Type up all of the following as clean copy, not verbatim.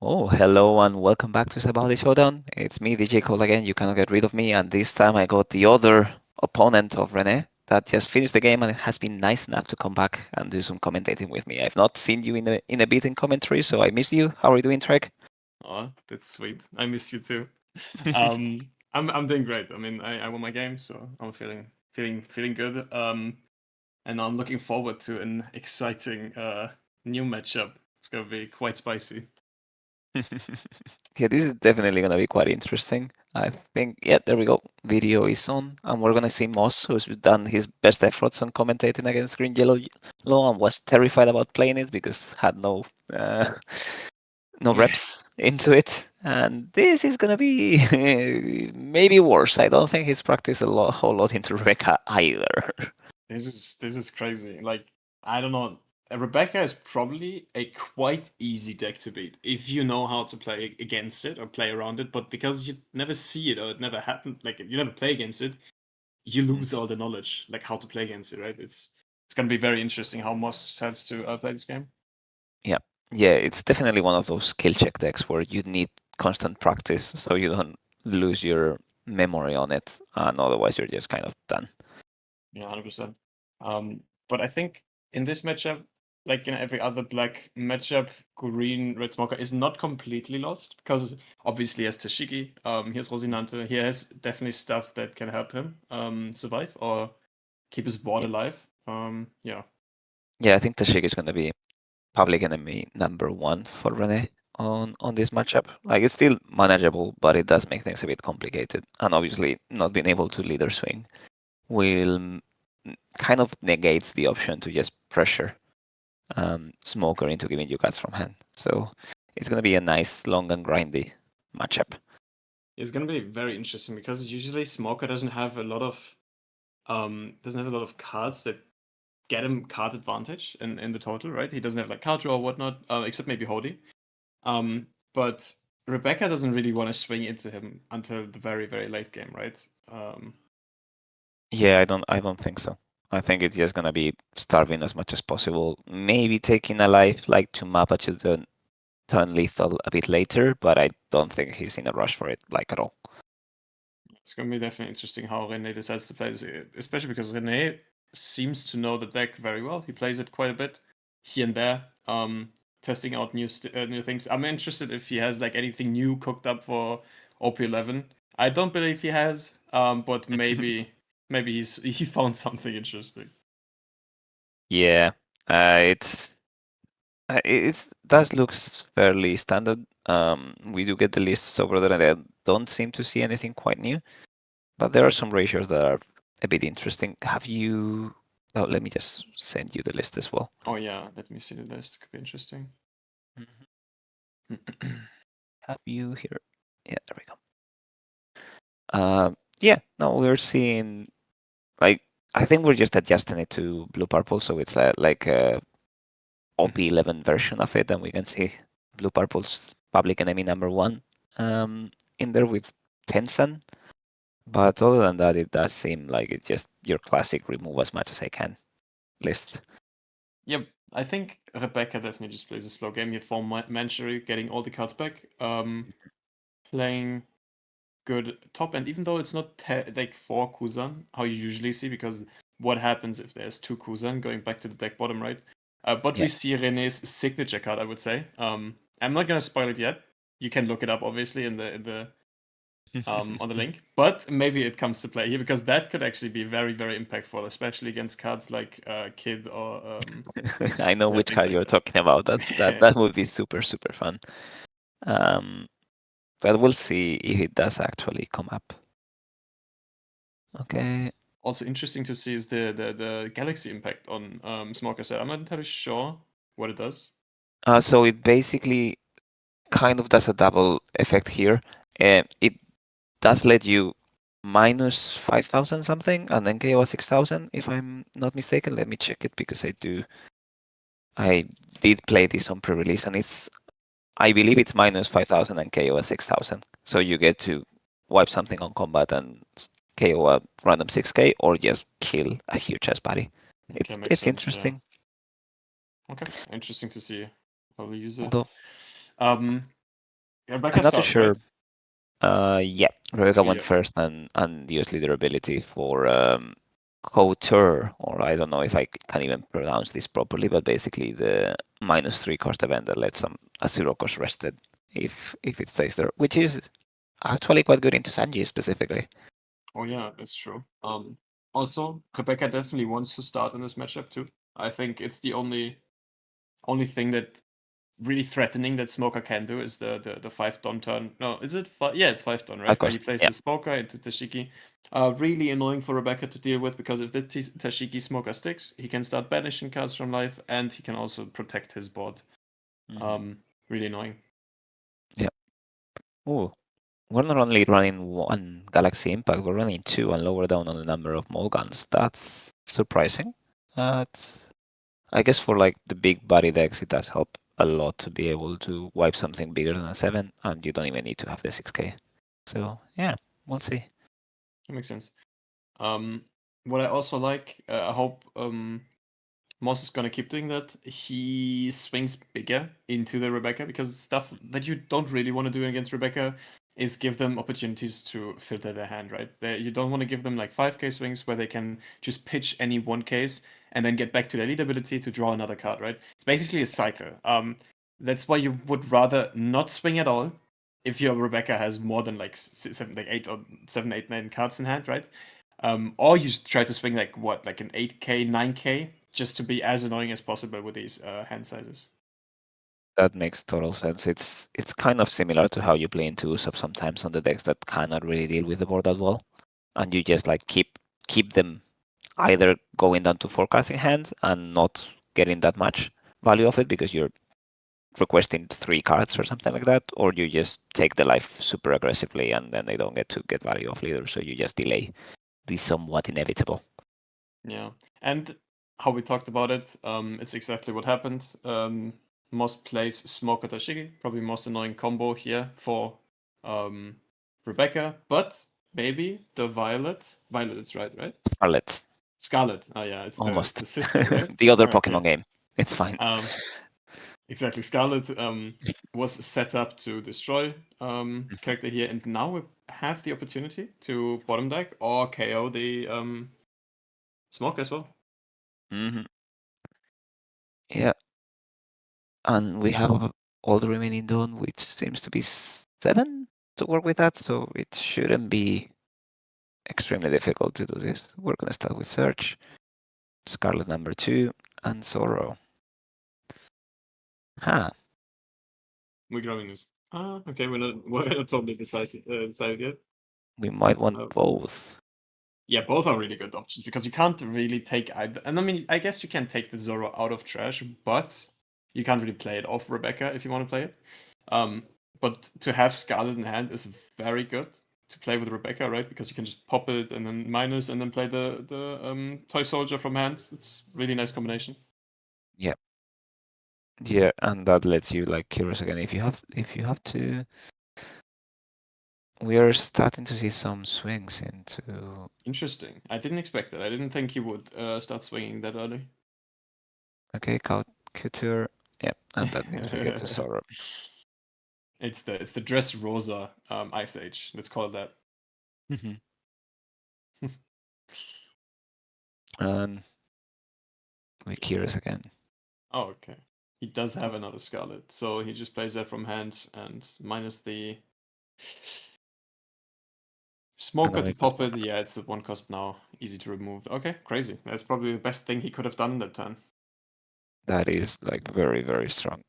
Oh, hello and welcome back to Sabali Showdown. It's me, DJ Cole again. You cannot get rid of me. And this time I got the other opponent of Rene that just finished the game and has been nice enough to come back and do some commentating with me. I've not seen you in a bit in commentary, so I missed you. How are you doing, Trek? Oh, that's sweet. I miss you too. I'm doing great. I mean, I won my game, so I'm feeling good. And I'm looking forward to an exciting new matchup. It's gonna be quite spicy. Yeah, this is definitely going to be quite interesting. I think, yeah, there we go. Video is on, and we're going to see Moss, who's done his best efforts on commentating against Green Yellow Law and was terrified about playing it because had uh, no reps into it. And this is going to be maybe worse. I don't think he's practiced whole lot into Rebecca either. This is crazy. Like I don't know. Rebecca is probably a quite easy deck to beat if you know how to play against it or play around it. But because you never see it or it never happened, like you never play against it, you lose all the knowledge, like how to play against it, right? It's gonna be very interesting how Moss has to play this game. Yeah, yeah, it's definitely one of those skill check decks where you need constant practice so you don't lose your memory on it, and otherwise you're just kind of done. Yeah, 100%. But I think in this matchup, like in every other black matchup, Green Red Smoker is not completely lost because obviously he has Tashigi, he has Rosinante, he has definitely stuff that can help him survive or keep his board Yeah, alive. Yeah. yeah, I think Tashig is going to be probably going to be number one for Rene on this matchup. Like it's still manageable, but it does make things a bit complicated, and obviously not being able to leader swing will kind of negates the option to just pressure Smoker into giving you cards from hand. So it's going to be a nice, long and grindy matchup. It's gonna be very interesting because usually Smoker doesn't have a lot of cards that get him card advantage in the total, right? He doesn't have like card draw or whatnot, except maybe Hody. But Rebecca doesn't really want to swing into him until the very, very late game, right? Yeah, I don't think so. I think it's just gonna be starving as much as possible. Maybe taking a life like to Mappa to turn lethal a bit later, but I don't think he's in a rush for it like at all. It's gonna be definitely interesting how Rene decides to play this, especially because Rene seems to know the deck very well. He plays it quite a bit here and there, testing out new things. I'm interested if he has like anything new cooked up for OP11. I don't believe he has, but maybe he found something interesting. Yeah, it's does looks fairly standard. We do get the lists over there, and I don't seem to see anything quite new. But there are some ratios that are a bit interesting. Have you? Oh, let me just send you the list as well. Oh yeah, let me see the list. Could be interesting. Mhm. Have you here? Yeah, there we go. Yeah, no, we're seeing like I think we're just adjusting it to blue purple, so it's like a OP11 version of it, and we can see blue purple's public enemy number one in there with Tensan. But other than that, it does seem like it's just your classic remove as much as I can list. Yep, I think Rebecca definitely just plays a slow game here for Manchery, getting all the cards back. Playing good top end, even though it's not like 4 Kuzan, how you usually see, because what happens if there's 2 Kuzan going back to the deck bottom, right? But Yeah. we see Rene's signature card, I would say. I'm not gonna spoil it yet. You can look it up obviously in the on the link, but maybe it comes to play here because that could actually be very, very impactful, especially against cards like Kid or I know yeah, which things card like you're that. talking about. That would be super super fun. Um, but we'll see if it does actually come up. Okay. Also interesting to see is the galaxy impact on Smoker set. I'm not entirely sure what it does. So it basically kind of does a double effect here. It does let you minus 5,000 something and then KO 6,000 if I'm not mistaken. Let me check it because I did play this on pre-release and I believe it's minus 5,000 and KO 6,000. So you get to wipe something on combat and KO a random 6k or just kill a huge ass body. Okay, It's makes it's sense. Yeah. interesting. Okay, interesting to see how we use it. Although Um, Rebecca I'm not too starts, sure. right? Yeah, Rebecca So went yeah. first and used leader ability for Couture, or I don't know if I can even pronounce this properly, but basically the -3 cost event that lets a 0 cost rested if it stays there, which is actually quite good into Sanji specifically. Oh yeah, that's true. Also, Rebecca definitely wants to start in this matchup too. I think it's the only thing that really threatening that Smoker can do is the 5 Don turn. No, is it five? Yeah, it's 5 Don, High right? Where he cost, plays yeah, the Smoker into Tashiki. Really annoying for Rebecca to deal with because if the Tashiki Smoker sticks, he can start banishing cards from life and he can also protect his board. hmm Um, really annoying. yeah. Ooh, we're not only running one Galaxy Impact, we're running two and lower down on the number of Mulgans. That's surprising. That's I guess for like the big body decks, it does help a lot to be able to wipe something bigger than a 7, and you don't even need to have the 6k. So yeah, we'll see. That makes sense. Um, what I also like, I hope Moss is gonna keep doing that. He swings bigger into the Rebecca because stuff that you don't really want to do against Rebecca is give them opportunities to filter their hand, right? You don't want to give them like 5k swings where they can just pitch any 1ks and then get back to their lead ability to draw another card, right? It's basically a cycle. That's why you would rather not swing at all if your Rebecca has more than like seven, like 8 or 7, 8, 9 cards in hand, right? Or you just try to swing like what, like an 8k, 9k, just to be as annoying as possible with these hand sizes. That makes total sense. It's kind of similar to how you play into Usopp sometimes on the decks that cannot really deal with the board that well, and you just like keep them either going down to forecasting hand and not getting that much value of it because you're requesting 3 cards or something like that, or you just take the life super aggressively and then they don't get to get value of leader, so you just delay the somewhat inevitable. Yeah, and how we talked about it, it's exactly what happened. Moss plays Smoke Tashigi, probably most annoying combo here for um, Rebecca, but maybe the Violet is right? Scarlet, Scarlet. Oh yeah, it's almost. the sister, right? The other Okay. Pokemon game. It's fine. Um, Exactly. Scarlet was set up to destroy character here, and now we have the opportunity to bottom deck or KO the smoke as well. hmm Yeah, and we have all the remaining done, which seems to be 7 to work with that, so it shouldn't be extremely difficult to do this. We're gonna start with Search, Scarlet number 2, and Sorrow. Huh, We're growing this. Ah, okay. We're not totally decided yet. we might want Uh, both. yeah, both are really good options because you can't really take either. And I mean, I guess you can take the Zoro out of trash, but you can't really play it off Rebecca if you want to play it. Um, but to have Scarlet in hand is very good to play with Rebecca, right? Because you can just pop it and then minus and then play the toy soldier from hand. It's really nice combination. Yeah. Yeah, and that lets you like curious again. If you have to, we are starting to see some swings into. Interesting. I didn't expect that. I didn't think he would start swinging that early. Okay, Couture. Yeah, and that means we get to Sorrow. It's the Dress Rosa Ice Age. Let's call it that. And we curious again. Oh, okay. He does have another Scarlet, so he just plays that from hand and minus the And Smoker then to we go pop it. Smoker. Yeah, it's at 1 cost now. Easy to remove. Okay, crazy. That's probably the best thing he could have done in that turn. That is like very, very strong.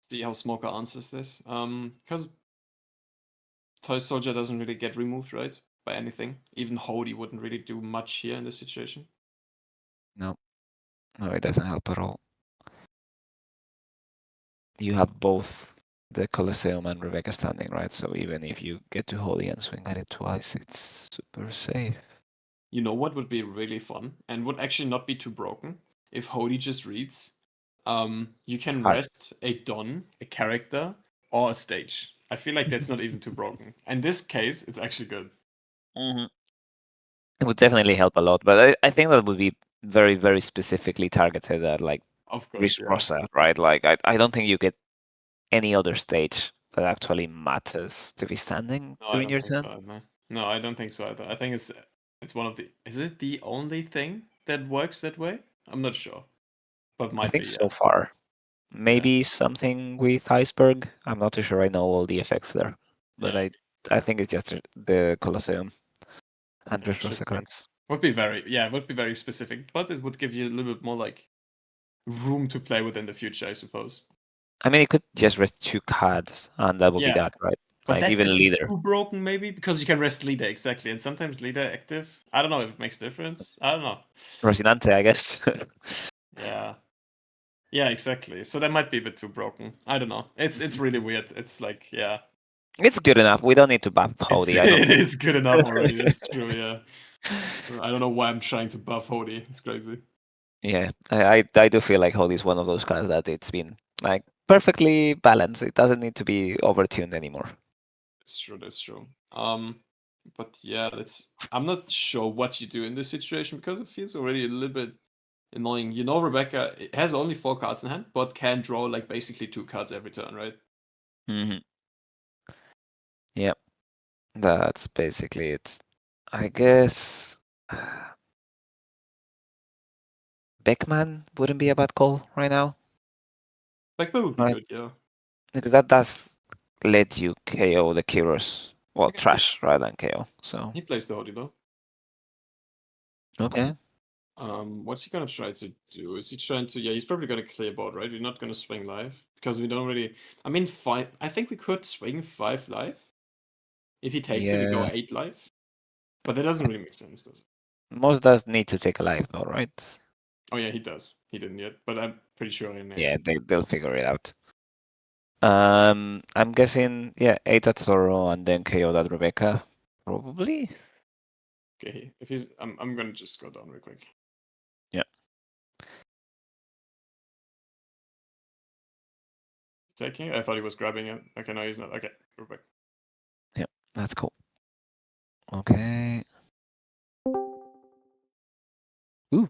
See how Smoker answers this. Because Toy Soldier doesn't really get removed, right? By anything. Even Hody wouldn't really do much here in this situation. No, no, it doesn't help at all. You have both the Colosseum and Rebecca standing, right? So even if you get to Holy and swing at it twice, it's super safe. You know what would be really fun and would actually not be too broken if Hody just reads. You can Hi. rest a Don, a character, or a stage. I feel like that's not even too broken. In this case, it's actually good. hmm It would definitely help a lot, but I think that would be very, very specifically targeted at like Of course, Risk yeah. Rosa, right? Like I don't think you get any other stage that actually matters to be standing No, I during don't your think so turn. either. No, I don't think so either. I think it's one of the. Is it the only thing that works that way? I'm not sure, but I might think be. so Yeah, far. yeah, Maybe something with Iceberg. I'm not too sure I know all the effects there, but yeah, I think it's just the Colosseum and yeah. It Risk should Rosa be. cards. Would be very. Yeah, it would be very specific, but it would give you a little bit more like room to play with in the future, I suppose. I mean, it could just rest 2 cards, and that would be Yeah, that, right? but Like that even could be leader. too broken, maybe, because you can rest leader exactly, and sometimes leader active. I don't know if it makes a difference. I don't know. Rocinante, I guess. Yeah. Yeah, exactly. So that might be a bit too broken. I don't know. It's really weird. It's like, yeah. It's good enough. We don't need to buff It's Hody. I don't it think. is good enough already. That's true, yeah. I don't know why I'm trying to buff Hody. It's crazy. Yeah, I do feel like Hody is one of those cards that it's been like perfectly balanced. It doesn't need to be overtuned anymore. It's true, that's true. But yeah, I'm not sure what you do in this situation because it feels already a little bit annoying. You know, Rebecca has only 4 cards in hand, but can draw like basically 2 cards every turn, right? Hmm. Yeah, that's basically it. I guess Beckman wouldn't be a bad call right now, Like that would be right? good, yeah. Because that does let you KO the Kyros. Well, Okay. trash rather than KO. So He plays the Hody though. okay. What's he gonna try to do? Is he trying to? Yeah, he's probably gonna clear board, right? We're not gonna swing live because we don't really. I mean, five. I think we could swing 5 live. If he takes it, we go Yeah, 8 live. But that doesn't really make sense, does it? most does need to take a life though, right? Oh yeah, he does. He didn't yet, but I'm pretty sure Rene. Yeah, they'll figure it out. I'm guessing, yeah, 8 at Zoro and then KO that Rebecca. Probably. Okay, if he's, I'm gonna just go down real quick. Yeah, Taking it. I thought he was grabbing it. Okay, no, he's not. Okay, we're back. yeah, that's cool. Okay. Ooh.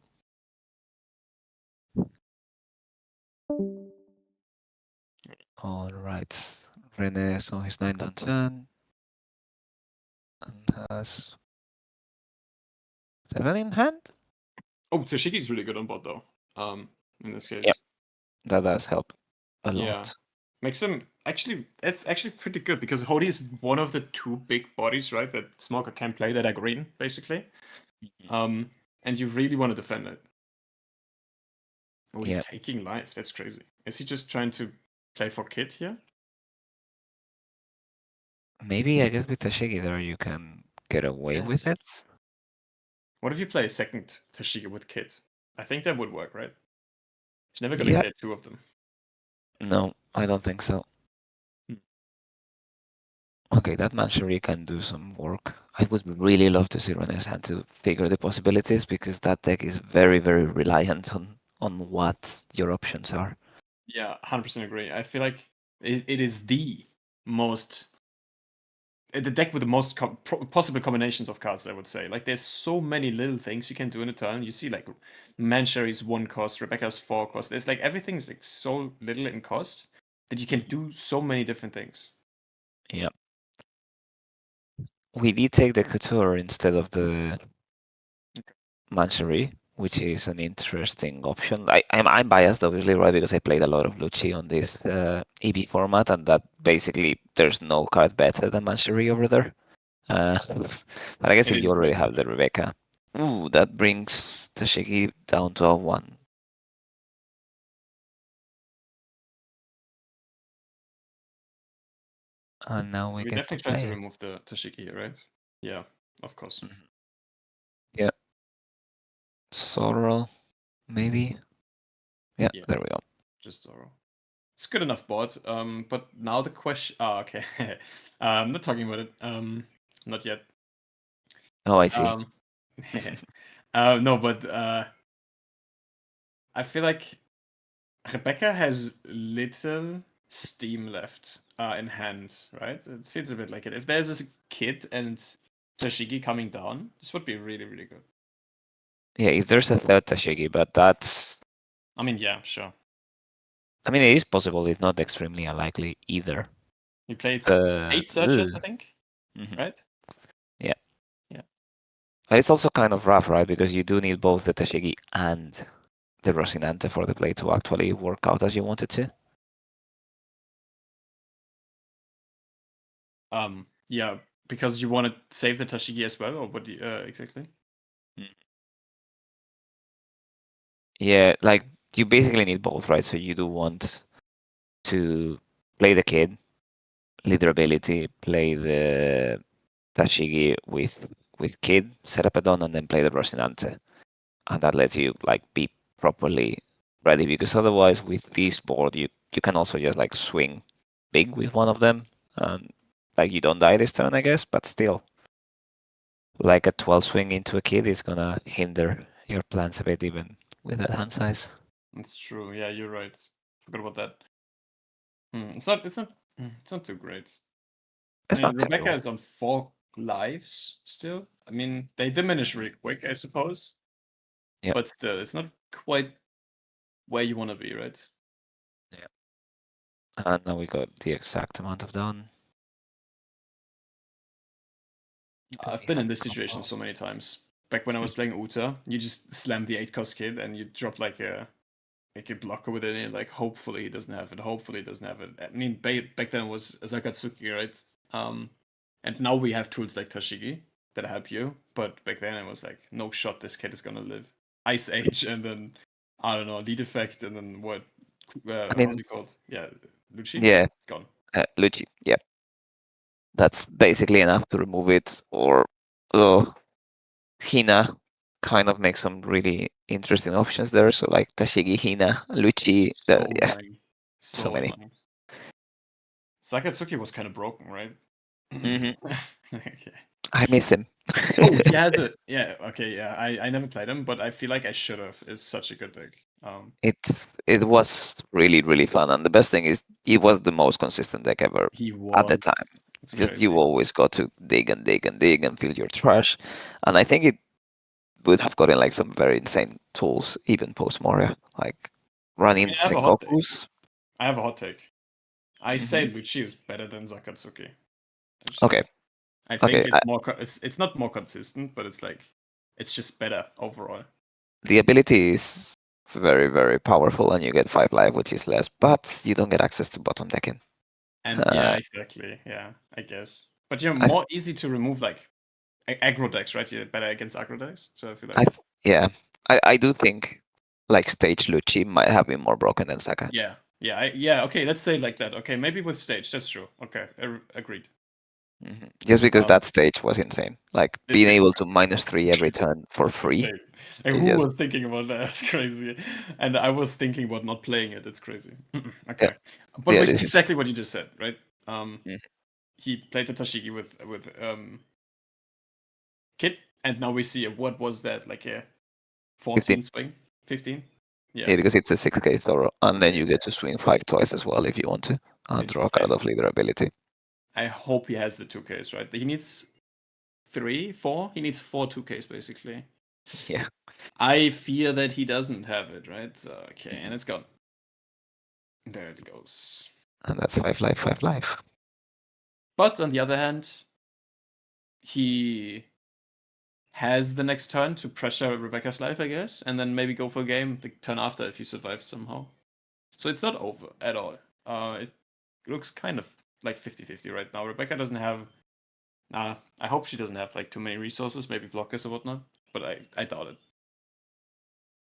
All right. Rene is on his 9th and 10 and has 7 in hand. Oh, Tashiki's really good on bot though. In this Yep, case. that does help a Yeah. lot. Makes him actually it's actually pretty good because Hody is one of the 2 big bodies, right? That Smoker can play that are green, basically. Mhm. And you really want to defend it. Oh, he's Yeah, taking life. That's crazy. Is he just trying to play for Kit here? maybe I guess with Tashigi there you can get away with Yes. it. What if you play a second Tashigi with Kit? I think that would work, right? He's never gonna Yeah, clear 2 of them. no, I don't think so. Hmm. Okay, that Manchery can do some work. I would really love to see Rene's hand to figure the possibilities because that deck is very, very reliant on what your options are. Yeah, 100% agree. I feel like it is the most the deck with the most possible combinations of cards, I would say. Like, there's so many little things you can do in a turn. You see, like, Manchery's 1 cost, Rebecca's 4 cost. There's like everything's like so little in cost that you can Mhm. do so many different things. Yeah. We did take the Couture instead of the Okay. Manchery, which is an interesting option. I'm biased, obviously, right? Because I played a lot of Lucci on this EB format, and that basically there's no card better than Manchery over there. But I guess It if you is already better. have the Rebecca, ooh, that brings Tashiki down to a 1. And now So we we're get to definitely trying to play. remove the Tashiki here, right? Yeah, of course. Mhm. Yeah, Sorrel, maybe. Yeah, Yeah, there we go. just Zoro. It's good enough board. But now the question. Oh, okay. I'm not talking about it. Not yet. Oh, I see. Um, no, but I feel like Rebecca has little steam left in hand, right? It feels a bit like it. If there's this kid and Tashigi coming down, this would be really, really good. Yeah, if there's a third Tashigi, but that's I mean, yeah, sure. I mean, it is possible. It's not extremely unlikely either. You played But 8 searches, I think, mhm, right? yeah, Yeah. it's also kind of rough, right? Because you do need both the Tashigi and the Rocinante for the play to actually work out as you want it to. Yeah, because you want to save the Tashigi as well, or what do you, exactly? Mm. Yeah, like you basically need both, right? So you do want to play the kid, lead their ability, play the Tashigi with kid, set up a don, and then play the Rocinante, and that lets you like be properly ready. Because otherwise, with this board, you can also just like swing big with one of them, and like you don't die this turn, I guess, but still, like a 12 swing into a kid is gonna hinder your plans a bit, even with that hand size. That's true. Yeah, you're right. Forgot about that. It's not. It's not. It's not too great. I It's mean, not Rebecca terrible. is on 4 lives still. I mean, they diminish really quick, I suppose, Yeah, but still, it's not quite where you want to be, right? yeah. And now we got the exact amount of done that I've we been in had to this situation combo. so many times. Back when I was playing Uta, you just slam the 8 cost kid and you drop like a blocker with it, and like hopefully he doesn't have it. Hopefully he doesn't have it. I mean, back then it was Zakatsuki, right? Um, and now we have tools like Tashigi that help you, but back then it was like no shot this kid is gonna live. Ice Age and then I don't know lead effect and then what? I How's mean, it called? Yeah, Lucci yeah, gone. Luigi. Yeah, that's basically enough to remove it. Or, oh, Hina kind of makes some really interesting options there. So like Tashigi, Hina, Luchi. So Yeah, annoying, so so many. annoying. Zakatsuki was kind of broken, right? Hmm. Okay. I miss him. Oh, he has it. Yeah, okay, yeah. I never played him, but I feel like I should have. It's such a good deck. It was really really fun, and the best thing is it was the most consistent deck ever He at the was. time. It's It's just you crazy. always got to dig and dig and dig and fill your trash, and I think it would have gotten like some very insane tools even post Moria, like I running mean, I have a hot take. Sengokus. I have a hot take. I say Hmm. Lucci is better than Zakatsuki. I just Okay, say. I okay. think it's more. It's not more consistent, but it's like it's just better overall. The ability is very very powerful, and you get 5 life, which is less, but you don't get access to bottom decking. And yeah, Uh, exactly. Yeah, I guess. But you're I more easy to remove like aggro decks, right? You're better against aggro decks. So I feel I like yeah, I do think like stage Lucci might have been more broken than Saka. yeah, yeah, yeah. Okay, let's say it like that. Okay, maybe with stage, that's true. Okay, agreed. Just because Um, that stage was insane. Like the being stage able was to -3 every crazy. turn for It's free. insane. Like, It who just was thinking about that? That's crazy. And I was thinking about not playing it. It's crazy. yeah, Okay, but yeah. which is This is exactly what you just said, right? mhm, He played the Tashigi with Kit, and now we see what was that like a 15. 14 swing, 15? Yeah, Yeah, because it's a 6K Zoro, and then okay, you get to swing 5 twice as well if you want to, and it's draw a card insane. of leader ability. I hope he has the 2Ks, right? He needs three, four. He needs four 2Ks basically. Yeah, I fear that he doesn't have it, right? So, okay, mhm, and it's gone. There it goes. and that's 5 life, 5 life. But on the other hand, he has the next turn to pressure Rebecca's life, I guess, and then maybe go for a game the turn after if he survives somehow. So it's not over at all. It looks kind of like 50-50 right now. Rebecca doesn't have. I hope she doesn't have like too many resources, maybe blockers or whatnot. But I doubt it.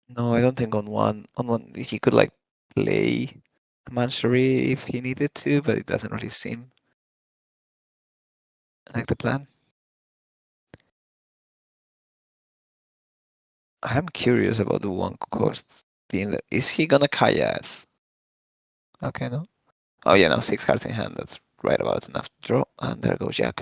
No, I don't think on one he could like play a Manchery if he needed to, but it doesn't really seem like the plan. I am curious about the one cost being there. Is he gonna Kayas? Okay, no. Oh yeah, no, 6 cards in hand. That's right about enough to draw, and there goes Jack.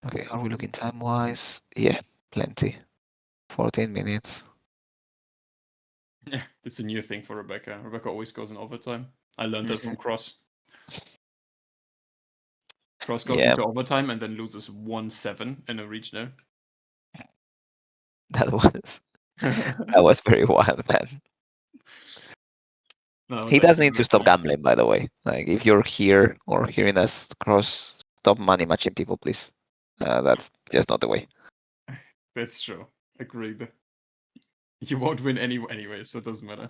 Okay, are we looking time wise? Yeah, plenty. 14 minutes. Yeah, it's a new thing for Rebecca. Rebecca always goes in overtime. I learned that Hmm. from Cross. Cross goes Yeah, into overtime and then loses 1-7 in a regional. That was that was very wild, man. No, it was He does actually need to very stop funny. gambling, by the way. Like, if you're here or hearing us cross, stop money matching people, please. That's just not the way. That's true. Agreed. You won't win anyway, so it doesn't matter.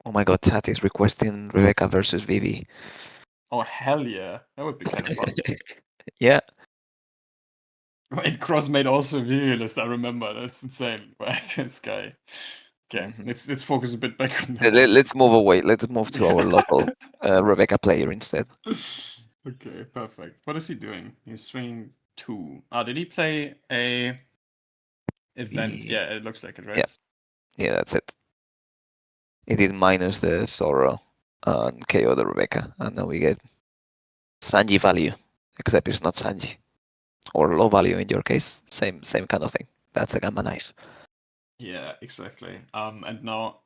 Oh my god, Chat is requesting Rebecca versus Vivi. Oh hell yeah, that would be kind of fun. Yeah. Right, Crossmate also realist. I remember. That's insane. Right, this guy. Okay, Mhm. let's focus a bit back on the hobby. Let's move away. Let's move to our local Rebecca player instead. Okay, perfect. What is he doing? He's swinging two. Ah, did he play a event? Yeah, Yeah, it looks like it, yeah, right? yeah, that's it. It did minus the Sorrow and KO the Rebecca, and now we get Sanji value, except it's not Sanji. Or low value in your case, same kind of thing. That's a gamma knife. Yeah, exactly. And now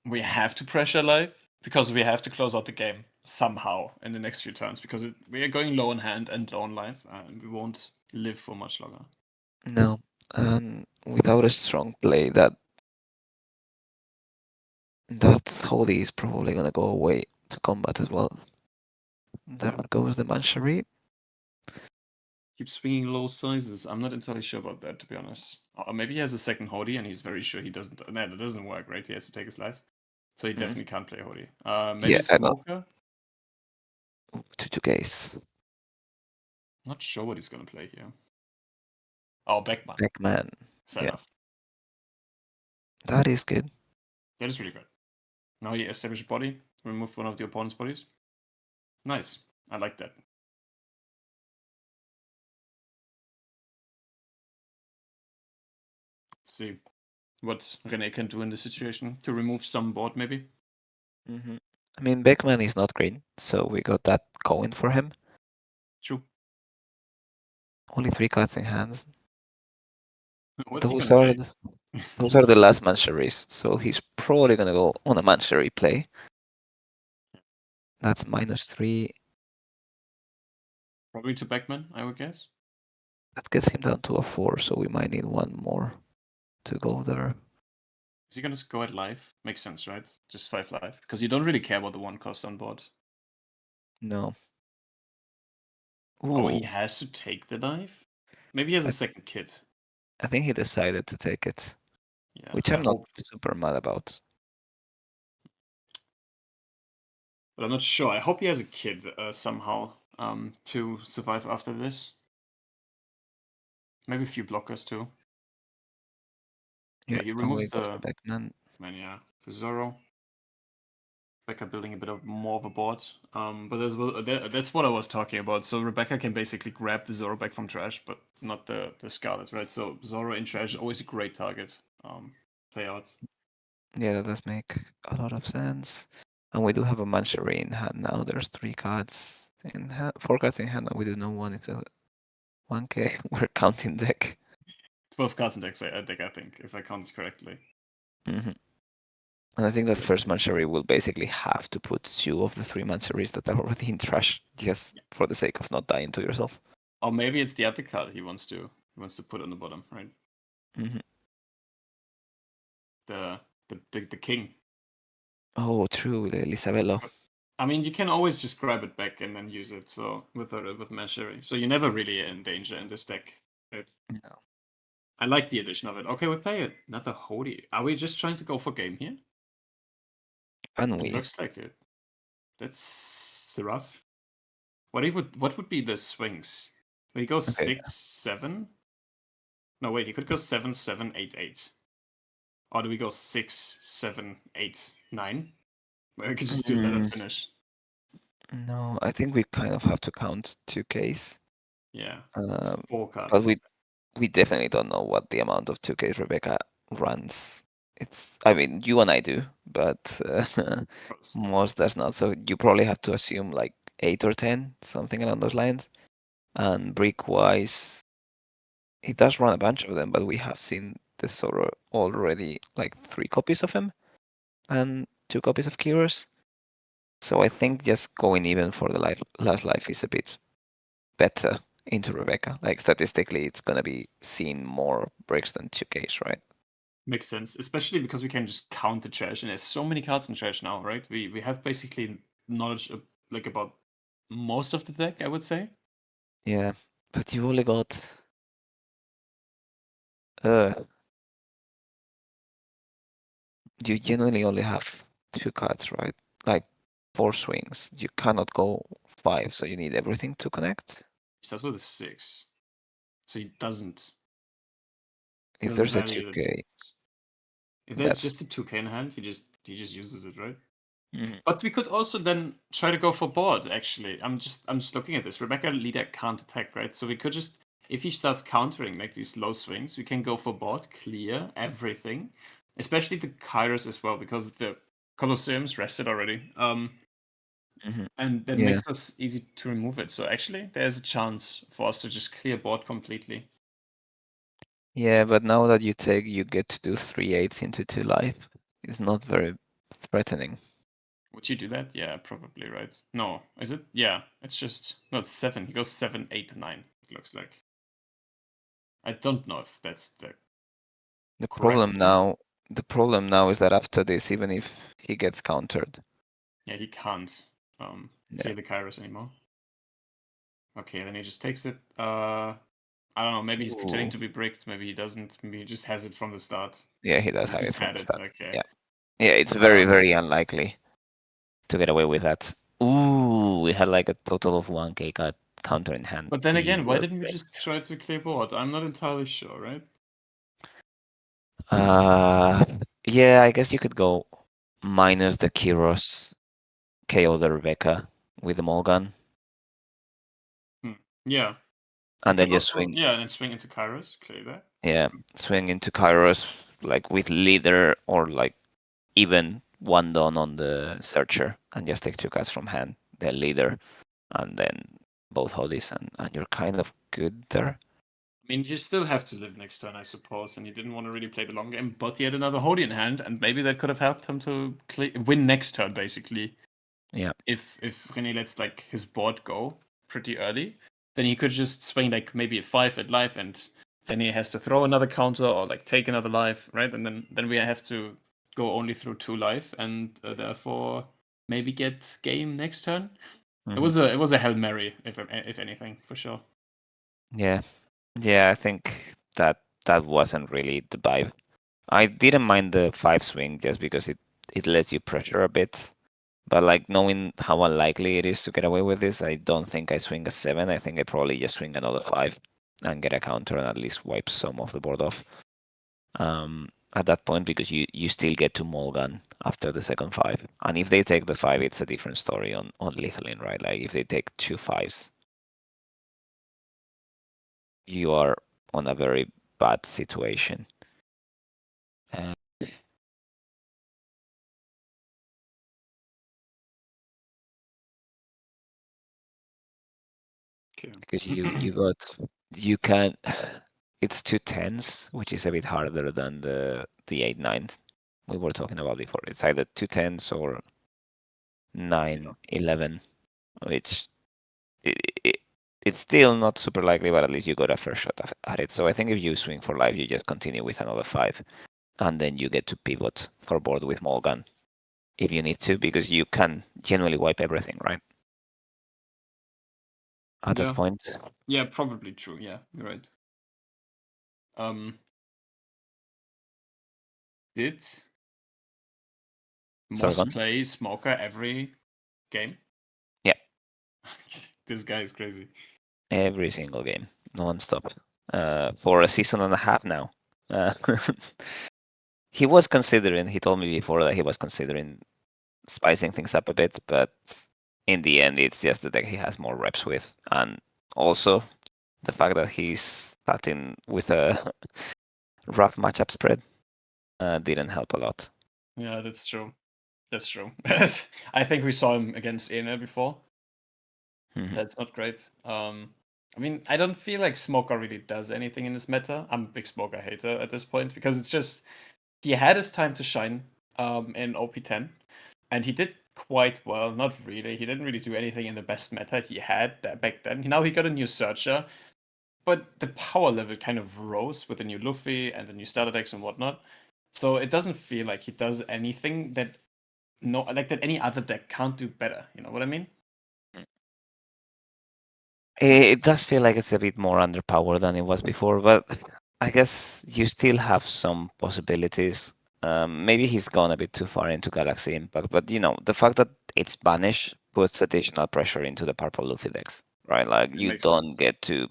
we have to pressure life because we have to close out the game somehow in the next few turns because we are going low on hand and low on life, and we won't live for much longer. No, and without a strong play, that holy is probably gonna go away to combat as well. There goes the Manchery. Keep swinging low sizes. I'm not entirely sure about that, to be honest. Or maybe he has a second Hody and he's very sure he doesn't. No, that doesn't work, right? He has to take his life. So he Mm. definitely can't play Hody. Maybe Yeah, a I don't. Smoker? Two case. Not sure what he's gonna play here. Oh, Beckman. Pac-Man. Fair Yeah, enough. that is good. That is really good. Now he established a body, removed one of the opponent's bodies. Nice. I like that. Let's see what Rene can do in this situation to remove some board, maybe. Hmm. I mean, Beckman is not green, so we got that going for him. True. Only three cards in hands. What's he Those gonna are play? those are the last Mancheries, so he's probably gonna go on a Manchery play. That's -3. Probably to Beckman, I would guess. That gets him down to a 4, so we might need one more to Is go there. he gonna go at life? Makes sense, right? Just 5 life. Because you don't really care about the one cost on board. No. Oh, he Ooh, has to take the knife? Maybe he has a I, second kit. I think he decided to take it, Yeah, which I I'm not hope. super mad about. But I'm not sure. I hope he has a kid somehow to survive after this. Maybe a few blockers too. Yeah, Okay, he away removes goes the the Beckman. man, yeah, the Zoro. Rebecca building a bit of more of a board. But that's what I was talking about. So Rebecca can basically grab the Zoro back from trash, but not the Scarlet, right? So Zoro in trash always a great target. Play out. Yeah, that does make a lot of sense. And we do have a Manchery in hand now. There's 3 cards in hand, 4 cards in hand, and we do not want it to 1k. We're counting deck. 12 cards in deck, I think, if I count it correctly. Hmm. And I think that Let's first see. Manchery will basically have to put 2 of the 3 Mancheries that are already in trash, just for the sake of not dying to yourself. Or maybe it's the other card he wants to put on the bottom, right? Hmm. The the king. Oh, true, the Elisabello. I mean, you can always just grab it back and then use it. So with Masheri, so you're never really in danger in this deck. Right? No. I like the addition of it. Okay, we play it. Another Hody. Are we just trying to go for game here? And It we. looks like it. That's rough. What would be the swings? Would he go Okay. 6-7? No, wait. He could go 7-7-8-8. Or do we go 6-7-8-9? We could just do ladder Mm, finish. no, I think we kind of have to count 2Ks. Yeah, it's Um, 4 cards but there. we definitely don't know what the amount of 2Ks Rebecca runs. I mean, you and I do, but Of course. most does not. So you probably have to assume like 8 or 10, something along those lines. And brick wise, he does run a bunch of them, but we have seen the Zoro already like 3 copies of him and 2 copies of Kyros. So I think just going even for the last life is a bit better. into Rebecca. Like statistically, it's gonna be seeing more bricks than 2Ks, right? Makes sense, especially because we can just count the trash, and there's so many cards in trash now, right? We have basically knowledge like about most of the deck, I would say. Yeah, but you only got uh you genuinely only have two cards, right? Like four swings. You cannot go five, so you need everything to connect. He starts with a 6, so he If doesn't there's a value the 2K, 2s. If there's that's just a 2K in hand, he just uses it, right? Mhm. But we could also then try to go for board. Actually, I'm just looking at this. Rebecca leader can't attack, right? So we could just, if he starts countering, make these low swings, we can go for board, clear everything, especially the Kairos as well, because the Colosseum's rested already. Mhm. And that Yeah. makes us easy to remove it. So actually, there's a chance for us to just clear board completely. Yeah, but now that you take, you get to do 3/8 into 2 life. It's not very threatening. Would you do that? Yeah, probably, right? No, is it? Yeah, it's just no, it's 7. He goes 7, 8, 9. It looks like. I don't know if that's the The correct problem one. now, the problem now is that after this, even if he gets countered, Yeah, he can't yeah. clear the Kairos anymore. Okay, then he just takes it. I don't know. Maybe he's pretending Ooh. to be bricked. Maybe he doesn't. Maybe he just has it from the start. Yeah, he does He have it just from had the it. start. Okay. Yeah. Yeah, it's very, Um, very unlikely to get away with that. Ooh, we had like a total of 1K counter in hand. but then You again, why were didn't we just bricked. try to clear board? I'm not entirely sure, right? Uh, yeah, I guess you could go minus the Kyros, KO the Rebecca with the Morgan, Hmm. Yeah, we and then could just also swing. yeah, and then swing into Kairos, clear that. Yeah, swing into Kairos like with leader or like even one don on the searcher and just take two cards from hand, the leader, and then both holies, and you're kind of good there. I mean, you still have to live next turn, I suppose, and he didn't want to really play the long game, but he had another Holy in hand, and maybe that could have helped him to win next turn, basically. Yeah. If Rene lets like his board go pretty early, then he could just swing like maybe a 5 at life, and Rene has to throw another counter or like take another life, right? And then we have to go only through 2 life, and therefore maybe get game next turn. Hmm. It was a Hail Mary, if anything, for sure. Yeah. Yeah, I think that wasn't really the vibe. I didn't mind the five swing just because it lets you pressure a bit. But like knowing how unlikely it is to get away with this, I don't think I swing a seven. I think I probably just swing another five and get a counter and at least wipe some of the board off. At that point, because you still get to mulligan after the second five, and if they take the five, it's a different story on lethaling, right? Like if they take two fives, you are on a very bad situation. Uh, Okay. because you can it's two tens, which is a bit harder than the eight nines we were talking about before. It's either two tens or Yeah. 9-11, which it, it, it's still not super likely, but at least you got a first shot at it. So I think if you swing for life, you just continue with another five, and then you get to pivot for board with Morgan if you need to, because you can generally wipe everything, right? At that Yeah. point, Yeah, probably true. Yeah, you're right. Um, did Moss Sargon, play Smoker every game? yeah, This guy is crazy. every single game, non-stop, for a season and a half now. Uh, he was considering. He told me before that he was considering spicing things up a bit, but in the end, it's just the deck he has more reps with, and also the fact that he's starting with a rough matchup spread didn't help a lot. Yeah, that's true. That's true. I think we saw him against Rene before. Mhm. That's not great. I mean, I don't feel like Smoker really does anything in this meta. I'm a big Smoker hater at this point because it's just he had his time to shine in OP10, and he did quite well. Not really. He didn't really do anything in the best meta he had back then. Now he got a new searcher, but the power level kind of rose with the new Luffy and the new starter decks and whatnot. So it doesn't feel like he does anything that that any other deck can't do better. You know what I mean? It does feel like it's a bit more underpowered than it was before, but I guess you still have some possibilities. Maybe he's gone a bit too far into Galaxy Impact, but the fact that it's banished puts additional pressure into the purple Luffy decks, right? Like It you makes don't sense. get to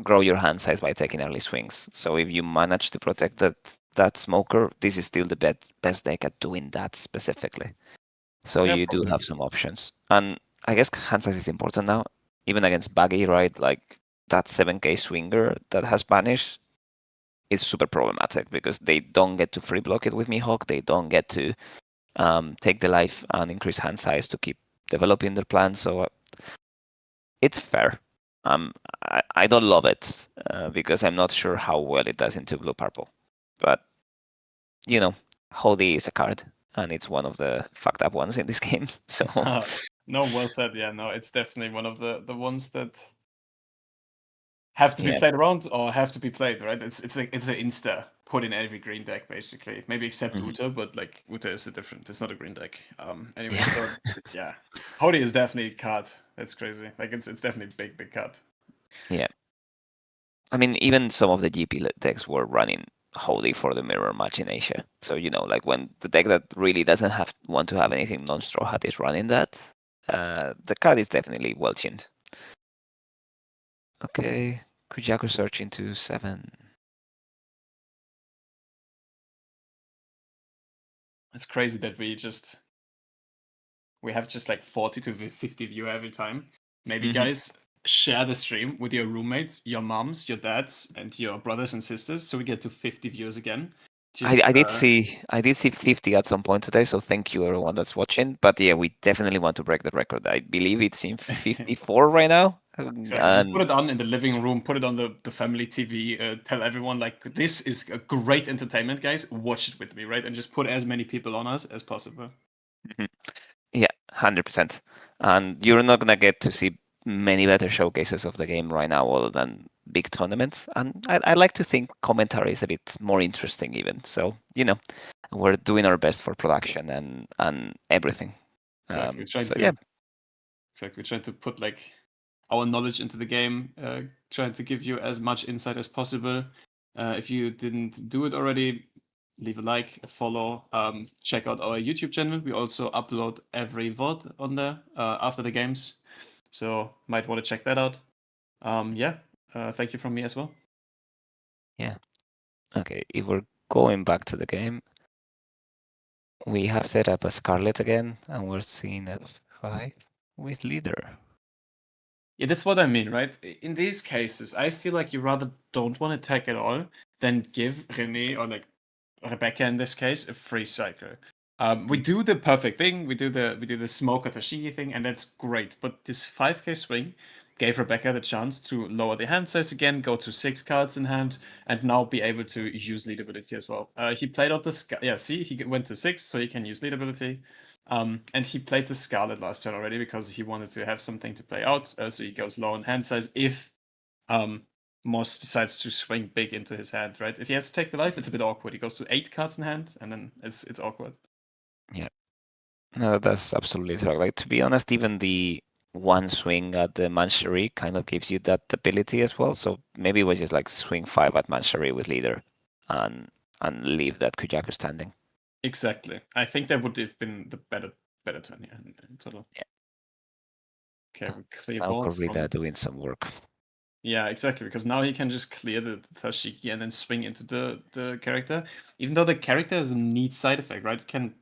grow your hand size by taking early swings. So if you manage to protect that smoker, this is still the best deck at doing that specifically. So Yeah, you do probably. have some options. And I guess hand size is important now, even against Baggy, right? Like that 7k swinger that has banish is super problematic because they don't get to free block it with Mihawk. They don't get to take the life and increase hand size to keep developing their plan. So it's fair. Um, I don't love it because I'm not sure how well it does into blue purple. But, you know, Holy is a card and it's one of the fucked up ones in this game. So, No, well said. Yeah, no, it's definitely one of the ones that have to be yeah. played around or have to be played, right? It's a insta put in every green deck basically. Maybe except Mhm. Uta, but like Uta is a different. It's not a green deck. Anyway, Yeah. so yeah, Hody is definitely a card. That's crazy. Like it's definitely big card. Yeah. I mean, even some of the GP decks were running Holy for the mirror match in Asia. So, like when the deck that really doesn't want to have anything non-straw hat is running that, the card is definitely well tuned. Okay, Kujaku search into 7. It's crazy that we have just like 40 to 50 view every time. Maybe Mhm. guys share the stream with your roommates, your moms, your dads, and your brothers and sisters, so we get to 50 views again. I, Just I did see I did see 50 at some point today, so thank you everyone that's watching. But yeah, we definitely want to break the record. I believe it's in 54 right now, exactly. Just put and it on in the living room, put it on the family TV, tell everyone like this is a great entertainment, guys. Watch it with me, right? And just put as many people on us as possible. Mhm. Yeah, 100%. And you're not gonna get to see many better showcases of the game right now, other than big tournaments. And I like to think commentary is a bit more interesting, even. So we're doing our best for production and everything. Exactly. So yeah, We're trying to put like our knowledge into the game, trying to give you as much insight as possible. If you didn't do it already, leave a like, a follow, check out our YouTube channel. We also upload every VOD on there after the games, so might want to check that out. Yeah, thank you from me as well. yeah. Okay, if we're going back to the game, we have set up a Scarlet again, and we're seeing F5 with leader. Yeah, that's what I mean, right? In these cases, I feel like you rather don't want to attack at all than give Rene or like Rebecca in this case a free cycle. We Mhm. do the perfect thing. We do the smoke Tashigi thing, and that's great. But this 5k swing gave Rebecca the chance to lower the hand size again, go to 6 cards in hand, and now be able to use lead ability as well. He played out the yeah. See, he went to 6, so he can use lead ability. And he played the Scarlet last turn already because he wanted to have something to play out. So he goes low on hand size if um, Moss decides to swing big into his hand, right? If he has to take the life, it's a bit awkward. He goes to 8 cards in hand, and then it's awkward. Yeah, no, that's absolutely correct. Like to be honest, even the one swing at the Manchery kind of gives you that ability as well. So maybe it was just like swing 5 at Manchery with leader, and and leave that Kujaku standing. Exactly. I think that would have been the better turn, yeah, in total. Yeah. Okay, we clear Now board Corrida from. doing some work. Yeah, exactly. Because now he can just clear the Tashiki and then swing into the character. Even though the character has a neat side effect, right? It can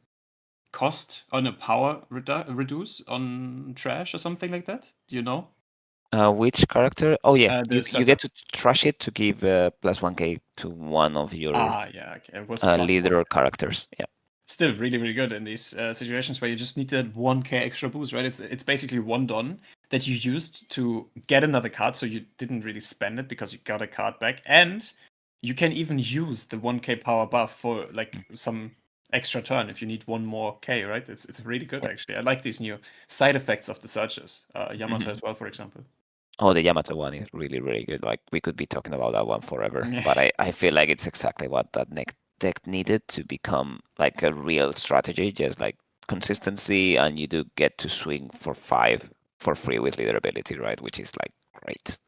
cost on a power reduce on trash or something like that. Do you know? Which character? Oh yeah, The you get setup. to trash it to give plus 1k to one of your Ah, yeah, okay. It was plus one. leader characters. Yeah. Still really, really good in these situations where you just need that 1k extra boost, right? It's basically one don that you used to get another card, so you didn't really spend it because you got a card back, and you can even use the 1k power buff for like some extra turn if you need one more K, right? It's really good Yeah. actually. I like these new side effects of the searches. Yamato Mhm. as well, for example. Oh, the Yamato one is really, really good. Like we could be talking about that one forever, Yeah. but I feel like it's exactly what that deck needed to become like a real strategy, just like consistency, and you do get to swing for 5 for free with leader ability, right? Which is like great.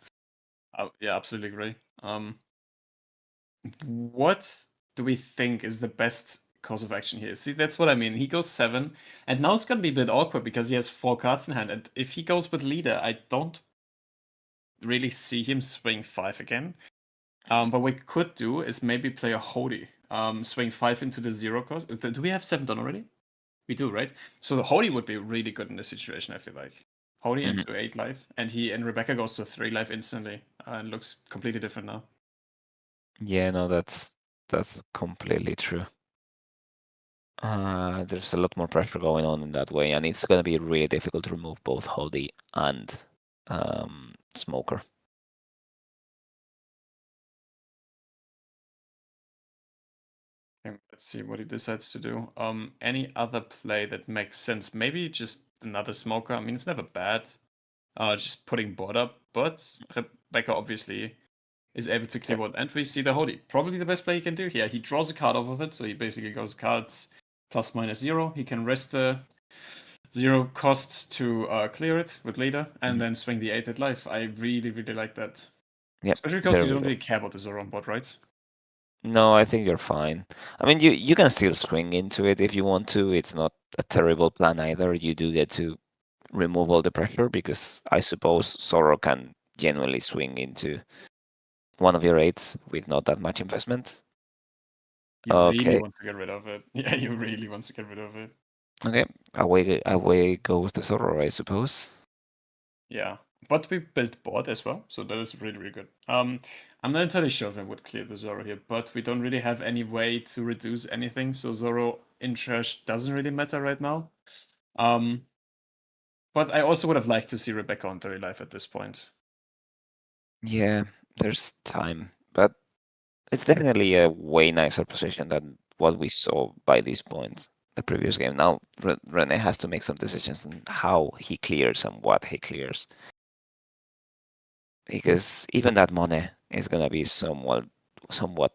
Yeah, absolutely agree. What do we think is the best course of action here? See, that's what I mean. He goes 7, and now it's gonna be a bit awkward because he has 4 cards in hand, and if he goes with leader, I don't really see him swing 5 again. But what we could do is maybe play a Hody. Swing 5 into the 0 cost. Do we have 7 done already? We do, right? So the Hody would be really good in this situation, I feel like. Hody Mhm. into 8 life, and Rebecca goes to 3 life instantly, and looks completely different now. Yeah, no, that's completely true. There's a lot more pressure going on in that way, and it's gonna be really difficult to remove both Hody and Smoker. Okay, let's see what he decides to do. Any other play that makes sense? Maybe just another smoker. I mean, it's never bad. Just putting board up, but Rebecca obviously is able to clear Yep. board, and we see the Hody. Probably the best play he can do here. He draws a card off of it, so he basically goes cards plus minus 0. He can rest the 0 cost to clear it with leader, and Mhm. then swing the 8 at life. I really, really like that. Yep. Especially because There you we don't go. really care about the 0 on board, right? No, I think you're fine. I mean, you can still swing into it if you want to. It's not a terrible plan either. You do get to remove all the pressure because I suppose Zoro can genuinely swing into one of your eights with not that much investment. He really Okay, wants to get rid of it. Yeah, he really wants to get rid of it. okay. Away goes the Zoro, I suppose. Yeah, but we built board as well, so that is really, really good. I'm not entirely sure if I would clear the Zoro here, but we don't really have any way to reduce anything, so Zoro in trash doesn't really matter right now. Um, but I also would have liked to see Rebecca on 30 life at this point. Yeah, there's time, but it's definitely a way nicer position than what we saw by this point the previous game. Now Rene has to make some decisions on how he clears and what he clears, because even that money is gonna be somewhat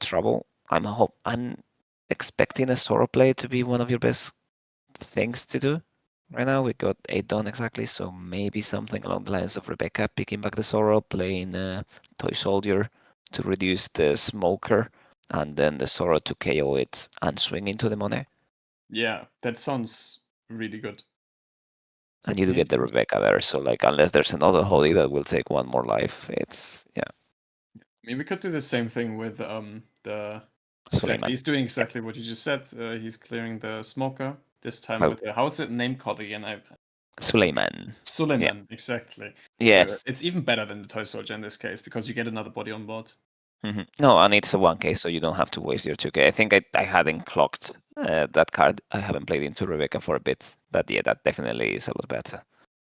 trouble. I'm expecting a Soro play to be one of your best things to do. Right now we got 8 done exactly, so maybe something along the lines of Rebecca picking back the Soro, playing Toy Soldier to reduce the Smoker, and then the Soro to KO it and swing into the money. Yeah, that sounds really good. And you do get Makes the sense. Rebecca there, so like unless there's another Holy that will take one more life, it's yeah, I mean, we could do the same thing with the exactly. Suleiman. He's doing Yeah, exactly what you just said. He's clearing the smoker this time well, with the how's it name called again? Suleiman. Yeah, Suleiman, exactly. yeah. So it's even better than the toy soldier in this case because you get another body on board. No, and it's a 1K, so you don't have to waste your 2K. I think I hadn't clocked that card. I haven't played into Rebecca for a bit, but yeah, that definitely is a lot better.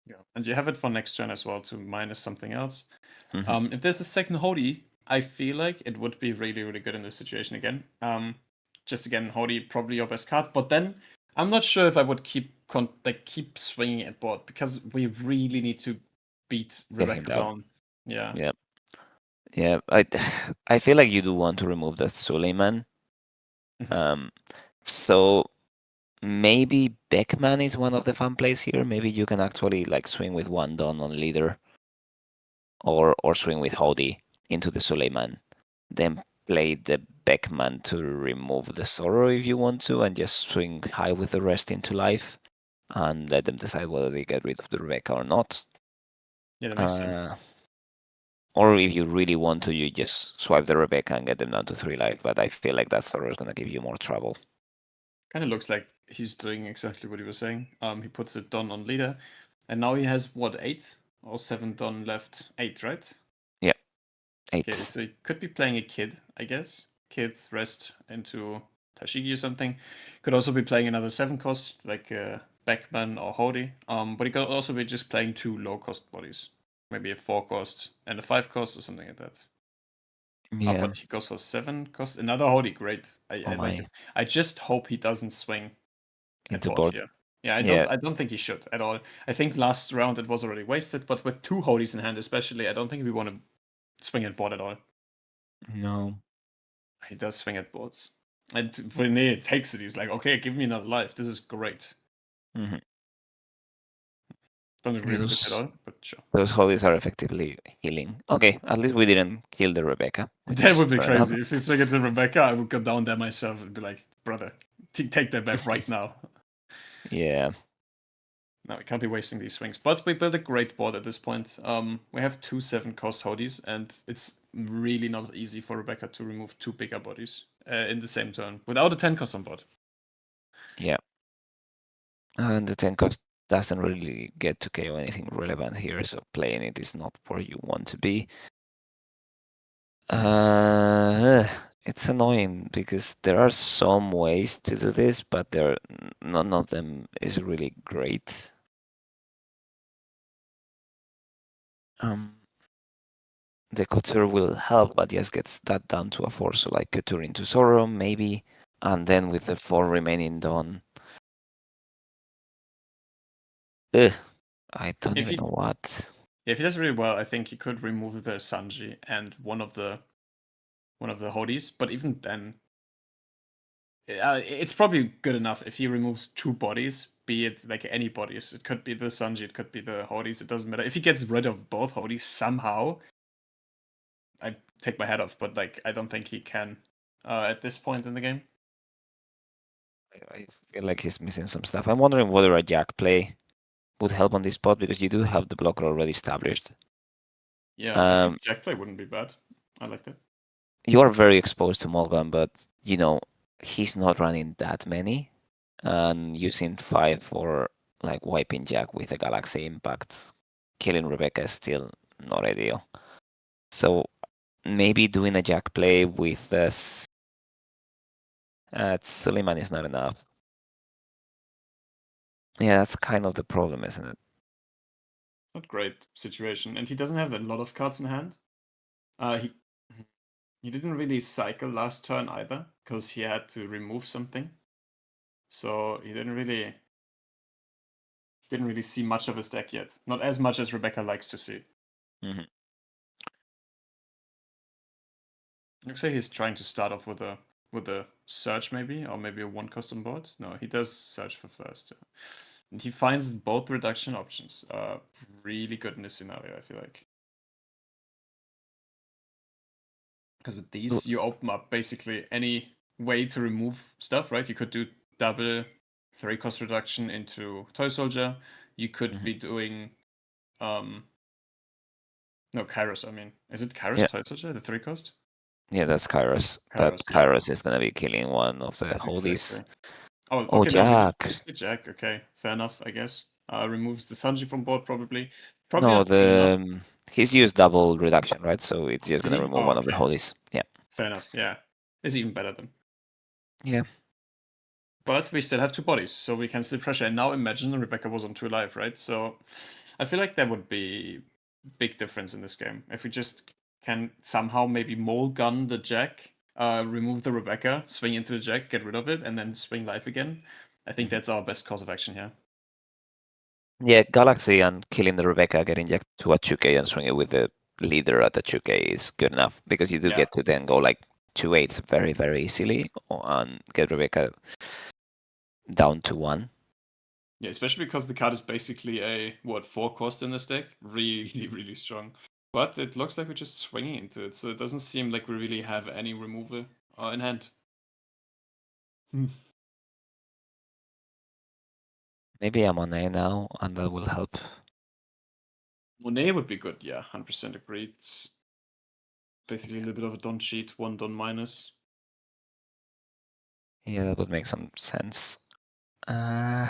Yeah, and you have it for next gen as well to minus something else. Mhm. If there's a second Hody, I feel like it would be really, really good in this situation again. Just again, Hody probably your best card, but then I'm not sure if I would keep swinging at board because we really need to beat Get him Rebecca down. down. Yeah. Yeah, yeah. I feel like you do want to remove that Suleiman. Mhm. Um, so maybe Beckman is one of the fun plays here. Maybe you can actually like swing with one Don on leader, or swing with Hody into the Suleiman, then play the Beckman to remove the Sorrow if you want to, and just swing high with the rest into life, and let them decide whether they get rid of the Rebecca or not. Yeah, that makes sense. Uh, or if you really want to, you just swipe the Rebecca and get them down to 3 life. But I feel like that Sorrow is gonna give you more trouble. Kind of looks like he's doing exactly what he was saying. He puts it Don on leader, and now he has what, 8 or 7 Don left? 8, right? Yeah, Okay, 8. so he could be playing a kid, I guess. Kids rest into Tashigi or something. Could also be playing another 7 cost, like Beckman or Hody. But he could also be just playing 2 low cost bodies. Maybe a 4 cost and a 5 cost or something like that. Yeah. But he goes for 7 cost. Another holy, great. Oh I like my. it. I just hope he doesn't swing at Into board board. here. Yeah, Yeah. I don't think he should at all. I think last round it was already wasted, but with 2 holies in hand especially, I don't think we want to swing at board at all. No. He does swing at boards. And Rene takes it. He's like, okay, give me another life. This is great. Hmm. Don't agree with it at Those all, but sure. those holies are effectively healing. Okay, at least we didn't kill the Rebecca, which That is would be fair enough. crazy. If you swing it to Rebecca, I would go down there myself and be like, brother, take that back right now. Yeah. No, we can't be wasting these swings. But we built a great board at this point. We have 2 7 cost hodies, and it's really not easy for Rebecca to remove 2 bigger bodies in the same turn without a 10 cost on board. Yeah. And the 10 cost doesn't really get to KO anything relevant here, so playing it is not where you want to be. Uh, it's annoying because there are some ways to do this, but none of them is really great. Um, the couture will help, but just gets that down to a 4, so like couture into sorrow maybe, and then with the 4 remaining done. Ugh, I don't If even he know what. if he does really well, I think he could remove the Sanji and one of the hodies. But even then, it's probably good enough if he removes 2 bodies, be it like any bodies. It could be the Sanji, it could be the hodies. It doesn't matter. If he gets rid of both hodies somehow, I take my hat off. But like, I don't think he can at this point in the game. I feel like he's missing some stuff. I'm wondering whether a jack play would help on this spot because you do have the blocker already established. Yeah, I think Um, Jack play wouldn't be bad. I like that. you are very exposed to Morgan, but he's not running that many, and using 5 for like wiping Jack with a Galaxy Impact, killing Rebecca is still not ideal. So maybe doing a Jack play with Suleiman is not enough. Yeah, that's kind of the problem, isn't it? Not great situation, and he doesn't have a lot of cards in hand. He didn't really cycle last turn either because he had to remove something, so he didn't really see much of his deck yet. Not as much as Rebecca likes to see. Hmm. Looks like he's trying to start off with a search maybe, or maybe a 1 custom board. No, he does search for first. Yeah. And he finds both reduction options. Really good in this scenario, I feel like. Because with these, you open up basically any way to remove stuff, right? You could do double 3 cost reduction into Toy Soldier. You could Hmm. be doing um no Kairos, I mean. Is it Kairos Yeah, Toy Soldier, the 3 cost? yeah, that's Kairos. That Kairos, yeah. Kairos is gonna be killing one of the holies. Exactly. Oh, Oh, okay, no, Jack. removes the Jack. Okay, fair enough, I guess. Removes the Sanji from board, probably. Probably No, not good enough. he's used double reduction, right? So it's just Did gonna he? remove Oh, one of the okay. holies. Yeah. Fair enough, yeah. It's even better then. Yeah. But we still have 2 bodies, so we can still pressure. And now imagine Rebecca was on 2 life, right? So I feel like that would be big difference in this game. If we just can somehow maybe mole gun the Jack, remove the Rebecca, swing into the Jack, get rid of it, and then swing life again. I think Mhm. that's our best course of action here. Yeah, Galaxy and killing the Rebecca, getting Jack to a 2K and swinging with the leader at the 2K is good enough because you do Yeah. get to then go like 2/8 very, very easily and get Rebecca down to 1. Yeah, especially because the card is basically a, what, 4 cost in this deck? Really, really strong. But it looks like we're just swinging into it, so it doesn't seem like we really have any removal in hand. Hmm. Maybe I'm on A now and that will help. Monet would be good, yeah, 100% agreed. It's basically a little bit of a don't cheat, 1 don't minus. Yeah, that would make some sense. Uh,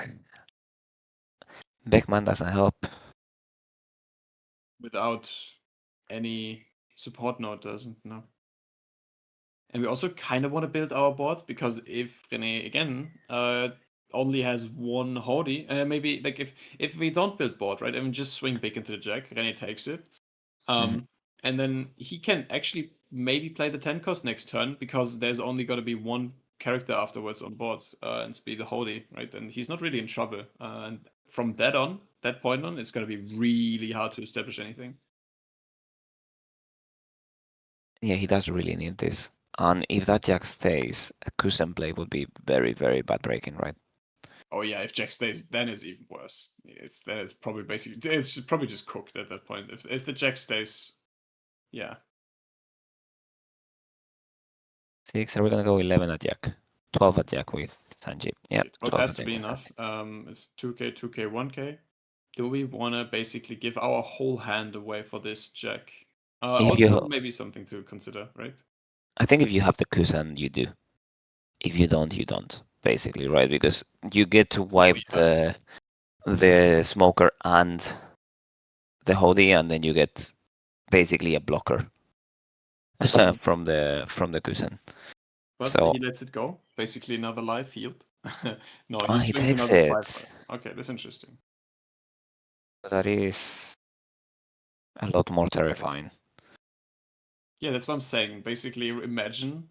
Beckman doesn't help. Without any support node, doesn't, no. And we also kind of want to build our board because if Rene again only has 1 Hody, maybe like if we don't build board, right, and we just swing big into the Jack, Rene takes it. Mhm. Um, and then he can actually maybe play the 10 cost next turn because there's only going to be one character afterwards on board, and it's be the Holy, right? And he's not really in trouble. And from that point on, it's going to be really hard to establish anything. Yeah, he does really need this. And if that Jack stays, a Kusen play would be very, very bad breaking, right? Oh yeah, if Jack stays, then it's even worse. It's probably basically it's probably just cooked at that point. If the Jack stays, yeah. 6, are we gonna go 11 at Jack? 12 at Jack with Sanji. Yeah, Okay, 12 12 has at to Jack be with enough. Sanji. It's 2k, 2k, 1k. Do we want to basically give our whole hand away for this Jack? If Also, you, maybe something to consider, right? I think if you have the Kusen, you do. If you don't, you don't. Basically, right? Because you get to Oh wipe yeah. the smoker and the Hodi, and then you get basically a blocker Mhm. from the Kusen. But So he lets it go. Basically, another life healed. No, he he swings takes another 5 it. life. Okay, that's interesting. That is a lot more terrifying. Yeah, that's what I'm saying. Basically, imagine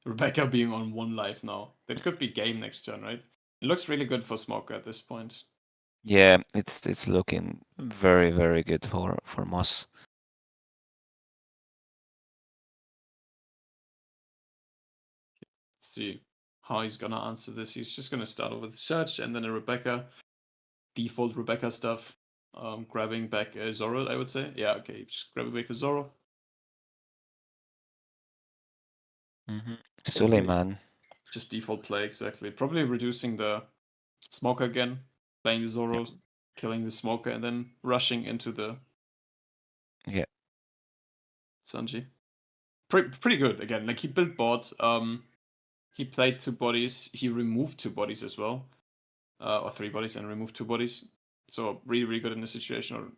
Rebecca being on 1 life now. That could be game next turn, right? It looks really good for Smoker at this point. Yeah, it's looking very, very good for Moss. Let's see how he's gonna answer this. He's just gonna start off with search and then a Rebecca, default Rebecca stuff. Grabbing back Zoro, I would say. Yeah, okay, just grabbing back a Zoro. Mm-hmm. Probably Suleiman. just default play, exactly. Probably reducing the Smoker again, playing the Yeah, Zoro, killing the Smoker, and then rushing into the yeah. Sanji. Pretty good again. Like he built board. He played 2 bodies. He removed 2 bodies as well, or 3 bodies and removed 2 bodies. So really, really good in this situation. Or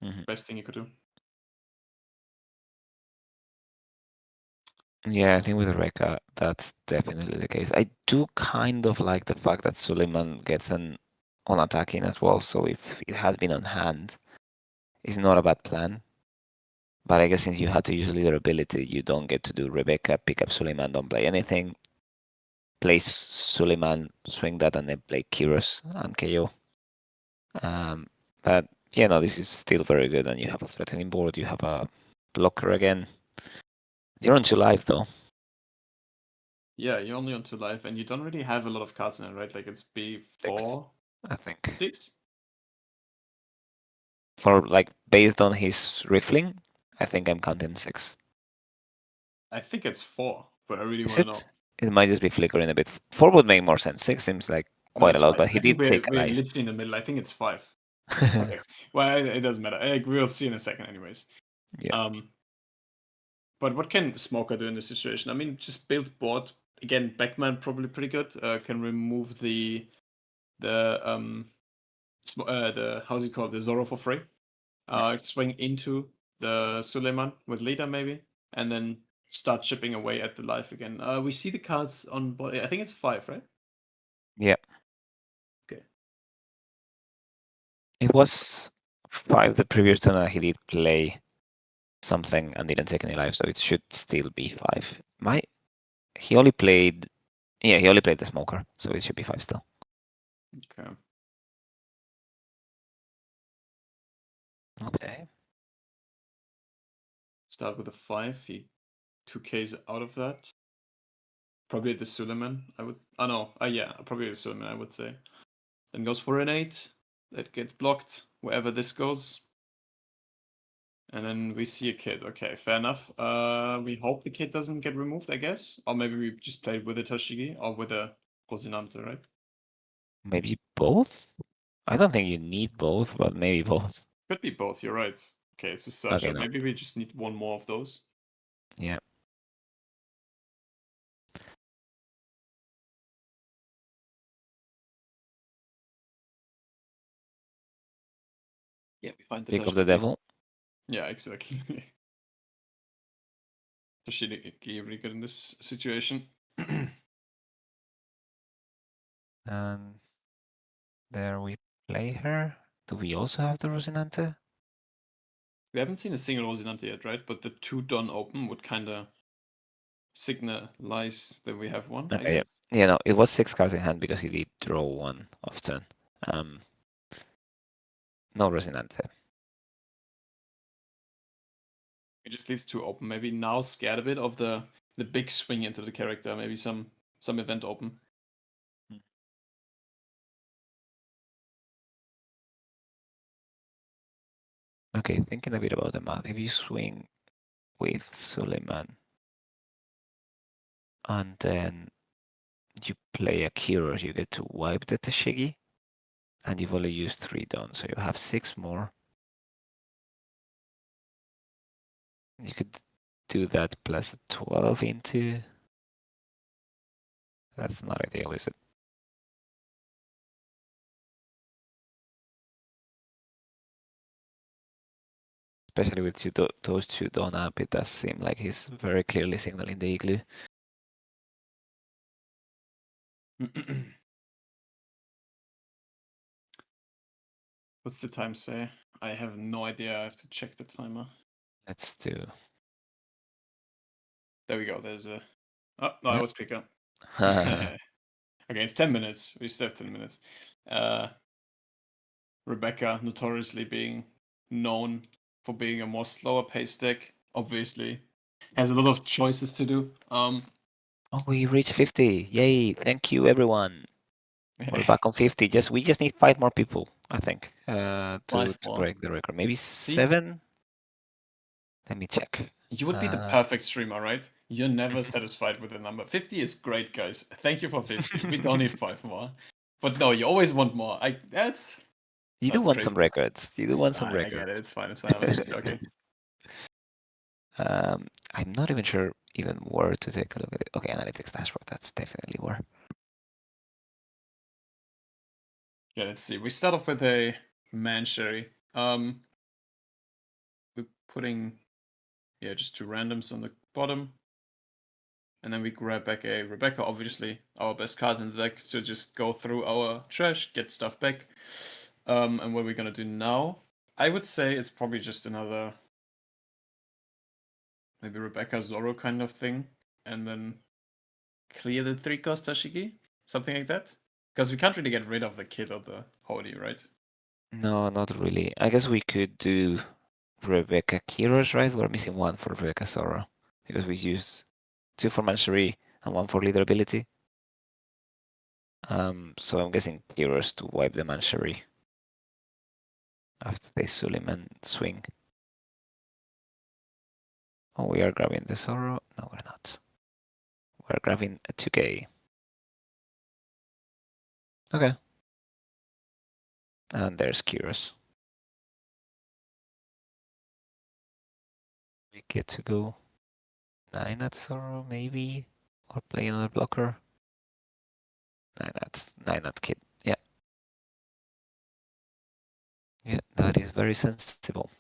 Mm-hmm. best thing he could do. Yeah, I think with Reka, that's definitely the case. I do kind of like the fact that Suleiman gets an on attacking as well. So if it had been on hand, it's not a bad plan. But I guess since you had to use leader ability, you don't get to do Rebecca, pick up Suleiman, don't play anything, play Suleiman, swing that, and then play Kyros and KO. But yeah, no, this is still very good, and you have a threatening board. You have a blocker again. You're on 2 life though. Yeah, you're only on 2 life, and you don't really have a lot of cards in it, right? Like it's 6, B4, I think. 6. For like based on his riffling, I think I'm counting 6. I think it's 4, but I really Is want to know. it? It might just be flickering a bit. 4 would make more sense. 6 seems like No, quite a it's lot, 5. but he I think did we're take a we're life. literally in the middle. I think it's 5. Okay. Well, it doesn't matter. We'll see in a second, anyways. Yeah. Um, but what can Smoker do in this situation? I mean, just build board again. Backman probably pretty good. Can remove the the how's it called, the Zoro for free. Swing into the Suleiman with leader maybe, and then start chipping away at the life again. We see the cards on board. I think it's 5, right? Yeah. Okay. It was 5 the previous turn, and he did play something and didn't take any life, so it should still be 5. He only played, yeah, he only played the smoker, so it should be 5 still. Okay. Okay. Start with a 5. He 2Ks out of that. Probably the Suleiman, I would. Oh no. Yeah, probably the Suleiman, I would say. Then goes for an 8. That gets blocked wherever this goes. And then we see a kid. Okay, fair enough. We hope the kid doesn't get removed, I guess. Or maybe we just played with a Toshigi or with a Rosinante, right? Maybe both? I don't think you need both, but maybe both. Could be both, you're right. Okay, it's a Okay, searcher. no. Maybe we just need one more of those. Yeah. Yeah, we find the Pick of the Toshigi. devil. Yeah, exactly. Toshigi really good in this situation. And there we play her. Do we also have the Rosinante? We haven't seen a single Rosinante yet, right? But the 2 Don open would kind of signalize that we have one, I Okay, guess. yeah. You know, it was 6 cards in hand because he did draw one off turn. No Rosinante. It just leaves 2 open. Maybe now scared a bit of the big swing into the character. Maybe some event open. Okay, thinking a bit about the math. If you swing with Suleiman and then you play a Kyros, you get to wipe the Tashigi, and you've only used 3 done, so you have 6 more. You could do that plus a 12 into. That's not ideal, is it? Especially with those 2 done up, it does seem like he's very clearly signaling the igloo. What's the time say? I have no idea. I have to check the timer. Let's do. There we go. There's a. Oh, no, I Yeah. was quicker. Okay, it's 10 minutes. We still have 10 minutes. Rebecca, notoriously being known for being a more slower paced deck, obviously has a lot of choices to do. Oh, we reached 50. Yay. Thank you, everyone. We're back on 50. We just need 5 more people, I think, to 5 more. break the record. Maybe See, 7? Let me check. you would be the perfect streamer, right? You're never satisfied with the number. 50 is great, guys. Thank you for 50. We don't need 5 more. But no, you always want more. You do That's want some crazy. records. You do want some I get it. records. It's fine. It's fine. I was just joking. I'm not even sure even where to take a look at it. Okay, analytics dashboard. That's definitely where. Yeah, let's see. We start off with a Manchery. We're putting, yeah, just 2 randoms on the bottom. And then we grab back a Rebecca, obviously our best card in the deck, to just go through our trash, get stuff back. And what we're gonna do now, I would say it's probably just another maybe Rebecca Zorro kind of thing, and then clear the 3-cost Tashigi, something like that. Because we can't really get rid of the kid or the Hody, right? No, not really. I guess we could do Rebecca Kiros, right? We're missing 1 for Rebecca Sora because we used 2 for Manchery and 1 for leader ability. So I'm guessing Kiros to wipe the Manchery after they Suleiman swing. Oh, we are grabbing the Sorrow. No, we're not. We're grabbing a 2K. Okay. And there's Kiros. We get to go 9 at Sorrow, maybe? Or play another blocker. 9 at Kid. Yeah. Yeah, that is very sensible.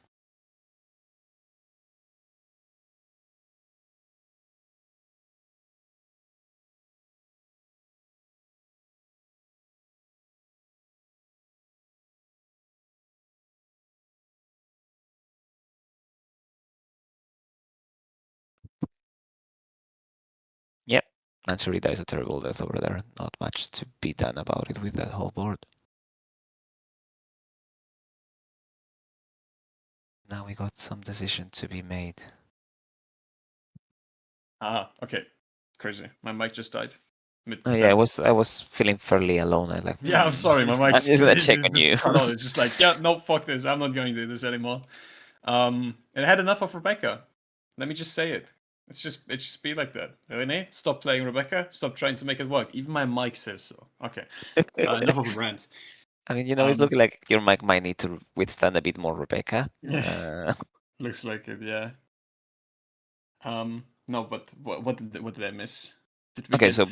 Yep. Naturally, that is a terrible death over there. Not much to be done about it with that whole board. Now we got some decision to be made. Ah, okay. Crazy. My mic just died. Oh yeah, Mid-sentence. I was feeling fairly alone. I like, Yeah, I'm sorry. My mic I'm just gonna check it on just you. cut out. It's just like, yeah, no, fuck this. I'm not going to do this anymore. And I had enough of Rebecca. Let me just say it. It just be like that. Rene, stop playing Rebecca. Stop trying to make it work. Even my mic says so. Okay. Enough of a rant. I mean, it's looking like your mic might need to withstand a bit more Rebecca. Yeah, looks like it. Yeah. No, but what did I miss? Did we Okay, get? so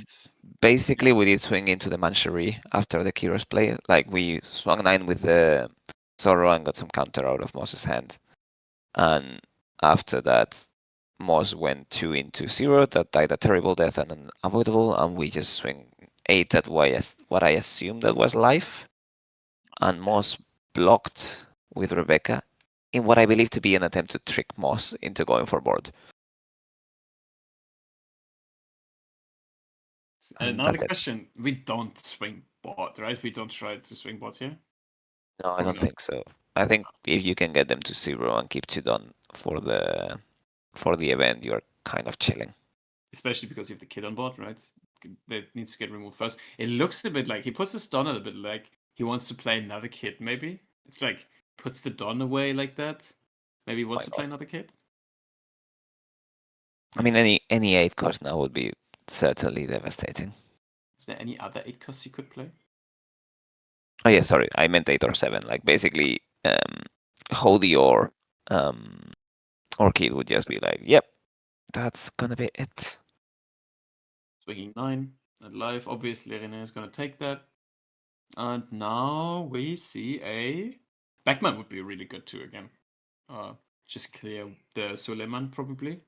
basically we did swing into the Manchery after the Kiros play. Like we swung 9 with the Zorro and got some counter out of Moss's hand. And after that, Moss went 2 into 0. That died a terrible death and unavoidable. And we just swing 8 at what I assumed that was life. And Moss blocked with Rebecca in what I believe to be an attempt to trick Moss into going for board. And And now the that's it. question: we don't swing bot, right? We don't try to swing bot here. No, I Probably don't not. think so. I think if you can get them to 0 and keep 2 done for the event, you're kind of chilling. Especially because you have the kid on board, right? That needs to get removed first. It looks a bit like he puts the stun a bit like he wants to play another kid, maybe. It's like puts the Don away like that. Maybe he wants Why to play not? another kid. I mean, any 8 cost now would be certainly devastating. Is there any other 8 costs he could play? Oh yeah, sorry, I meant 8 or 7. Like basically, Holy or Kid would just be like, yep, that's gonna be it. Swinging 9 and live. Obviously, Rene is going to take that. And now we see a Backman would be really good too again. Just clear the Suleiman probably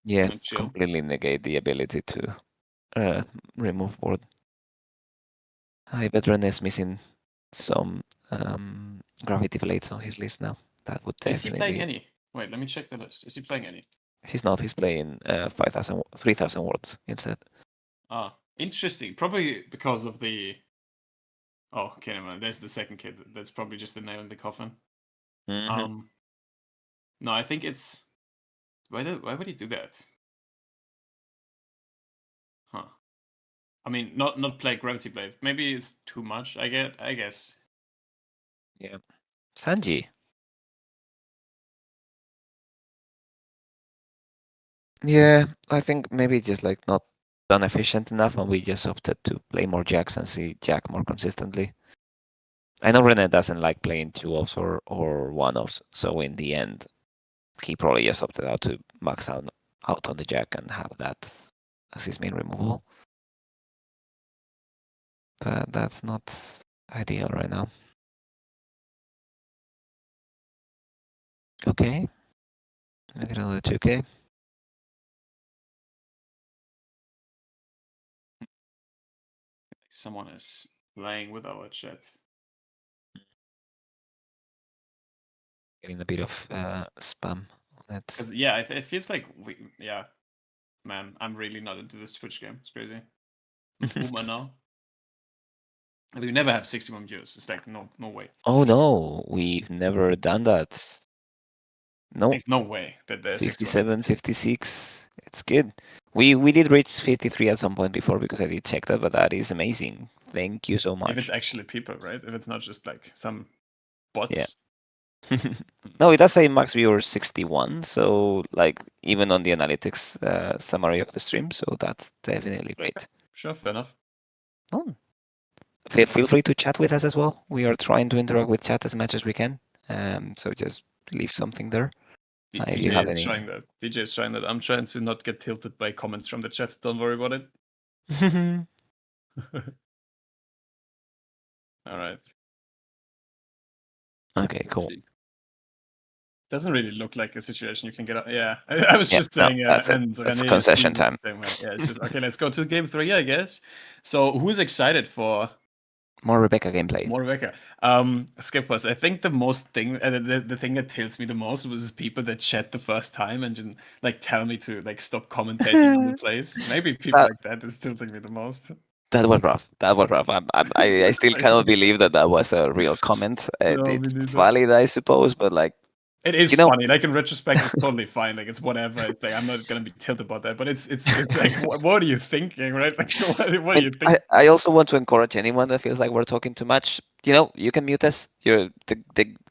Yeah, and chill. completely negate the ability to remove board. I bet Rene is missing some gravity blades on his list now. That would Is he definitely playing be. any? Wait, let me check the list. Is he playing any? He's not. He's playing 5,000, 3,000 words instead. Ah, interesting. Probably because of the. Oh, okay, never mind. There's the second kid. That's probably just the nail in the coffin. Mm-hmm. Um, no, I think it's. Why would he do that? Huh. I mean, not play Gravity Blade. Maybe it's too much. I guess. Yeah. Sanji. Yeah, I think maybe just like not done efficient enough, and we just opted to play more jacks and see Jack more consistently. I know Rene doesn't like playing 2-offs or 1-offs, so in the end, he probably just opted out to max out on the Jack and have that as his main removal. But that's not ideal right now. Okay, I get another 2K. Someone is playing with our chat. Getting a bit of spam on it. Because yeah, it feels like yeah, man, I'm really not into this Twitch game. It's crazy. I'm a boomer now. We never have 61 viewers. It's like no way. Oh no, we've never done that. No, There's no way that there's 61 57, viewers. 56. It's good. We did reach 53 at some point before because I did check that, but that is amazing. Thank you so If it's much. actually people, right? If it's not just like some Yeah. bots. No, it does say max viewers 61, so like even on the analytics summary of the stream, so that's definitely great. Sure, fair enough. Oh, feel free to chat with us as well. We are trying to interact with chat as much as we can. So just leave something there if you DJ have is any. trying that. DJ is trying that. I'm trying to not get tilted by comments from the chat. Don't worry about it. All right. Okay, Let's cool. see. Doesn't really look like a situation you can get out. Yeah, I was Yeah, just no, saying, that's it. and That's Rene concession sees it time. the same way. Yeah, it's just okay. Let's go to game 3, I guess. So, who's excited for More Rebecca gameplay. more Rebecca? Skippers. I think the most thing, the thing that tilts me the most was people that chat the first time and then, like tell me to like stop commentating on the plays. Maybe people that like that is tilting me the most. that was rough. That was rough. I still Like, cannot believe that was a real comment. no, me It's neither. valid, I suppose, but like It is you know, funny. Like in retrospect, it's totally fine. Like it's whatever. It's like I'm not gonna be tilted about that. But it's like what are you thinking, right? Like what I do mean, you think? I also want to encourage anyone that feels like we're talking too much. You can mute us. The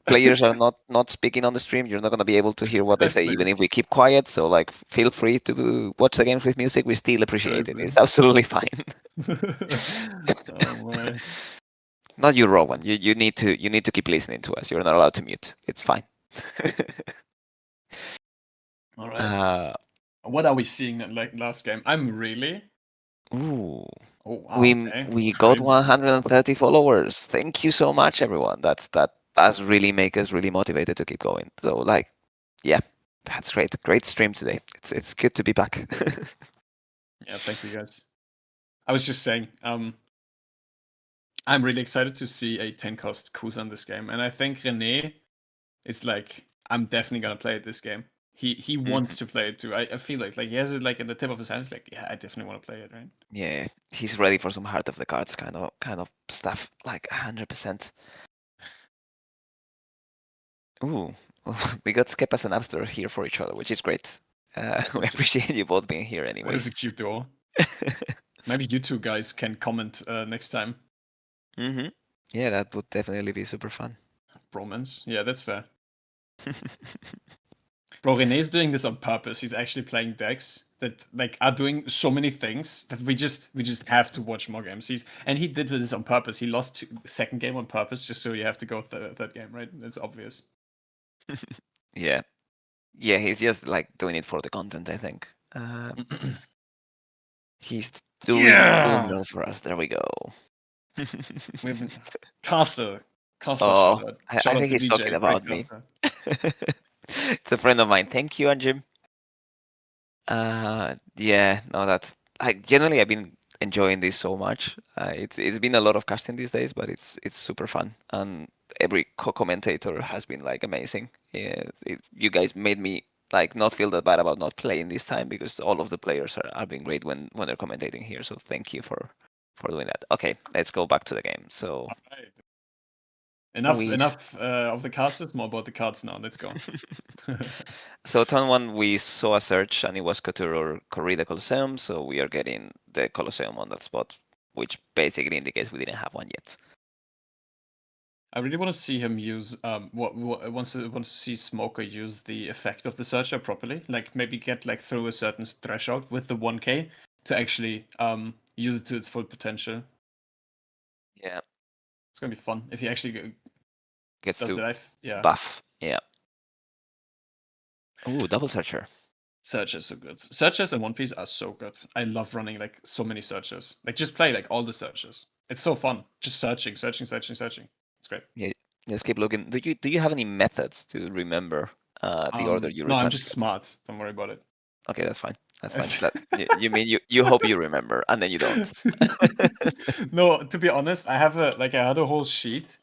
players are not speaking on the stream. You're not going to be able to hear what they say, Exactly. even if we keep quiet. So like, feel free to watch the games with music. We still appreciate it. Seriously. It's absolutely fine. Oh my. Not you, Rowan. You need to keep listening to us. You're not allowed to mute. It's fine. All right. uh, What are we seeing in like last game? I'm really. ooh. Oh wow. Okay. We got Crazy. 130 followers. Thank you so much, everyone. That does really make us really motivated to keep going. So like, yeah, that's great. Great stream today. It's good to be back. Yeah. Thank you guys. I was just saying. I'm really excited to see a 10 cost Kusa in this game, and I think Rene It's like I'm definitely gonna play it this game. He Mhm. wants to play it too. I feel like he has it like in the tip of his hands. Like yeah, I definitely want to play it, right? Yeah, he's ready for some heart of the cards kind of stuff, like 100%. Ooh, we got Skepas and Abster here for each other, which is great. We appreciate you both being here, That's a anyways. cute duo. Maybe you two guys can comment next time. hmm Yeah, that would definitely be super fun. Bromance. Yeah, that's fair. Bro, Rene's doing this on purpose. He's actually playing decks that like are doing so many things that we just have to watch more games. He did this on purpose. He lost second game on purpose just so you have to go third game, right? It's obvious. Yeah, yeah, he's just like doing it for the content, I think. He's doing Yeah, Uno for us. There we go. we've been Caster Oh, shout out. I Shout out think to he's talking DJ, great about me. caster. It's a friend of mine. Thank you, Anjim. Yeah, no, that's generally I've been enjoying this so much. It's been a lot of casting these days, but it's super fun, and every co-commentator has been like amazing. Yeah, you guys made me like not feel that bad about not playing this time because all of the players are being great when they're commentating here. So thank you for doing that. Okay, let's go back to the game. So Alright. Enough we enough of the casters, more about the cards now. Let's go. So turn one, we saw a search and it was Couture or Corrida Colosseum, so we are getting the Colosseum on that spot, which basically indicates we didn't have one yet. I really want to see him use what wants to see Smoker use the effect of the searcher properly. Like maybe get like through a certain threshold with the 1K to actually use it to its full potential. Yeah, It's gonna be fun if he actually gets does to that. Yeah, buff. Yeah. Ooh, double searcher. searchers are good. Searchers and One Piece are so good. I love running like so many searchers. Like just play like all the searchers. It's so fun. Just searching, searching, searching, searching. It's great. Yeah, just keep looking. Do you have any methods to remember the order you No, I'm return just tickets? smart. Don't worry about it. Okay, that's fine. That's fine. It's- That you mean you hope you remember and then you don't. No, to be honest, I had a whole sheet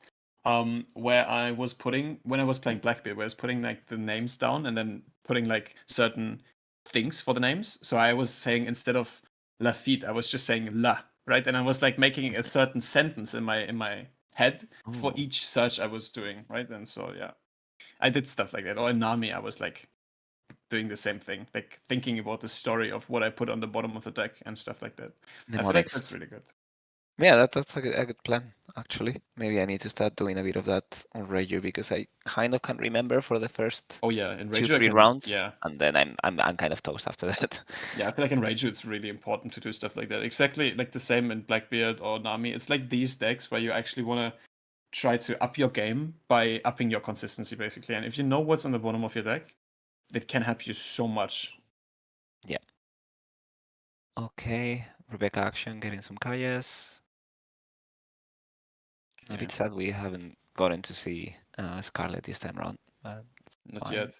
where I was putting when I was playing Blackbeard, where I was putting like the names down and then putting like certain things for the names. So I was saying instead of Lafitte, I was just saying La, right? And I was like making a certain sentence in my head for Ooh, each search I was doing, right? And so yeah. I did stuff like that. Or in Nami, I was like doing the same thing, like thinking about the story of what I put on the bottom of the deck and stuff like that. I feel like that's mnemonics. really good. Yeah, that's a good plan, actually. Maybe I need to start doing a bit of that on Reiju because I kind of can't remember for the first Oh yeah, in two, Reiju I three can rounds, yeah. and then I'm kind of toast after that. Yeah, I feel like in Reiju it's really important to do stuff like that. Exactly like the same in Blackbeard or Nami. It's like these decks where you actually want to try to up your game by upping your consistency basically. And if you know what's on the bottom of your deck, it can help you so much. Yeah. Okay, Rebecca action, getting some Kayas. A Yeah, bit sad we haven't gotten to see Scarlet this time around, but not fine. yet.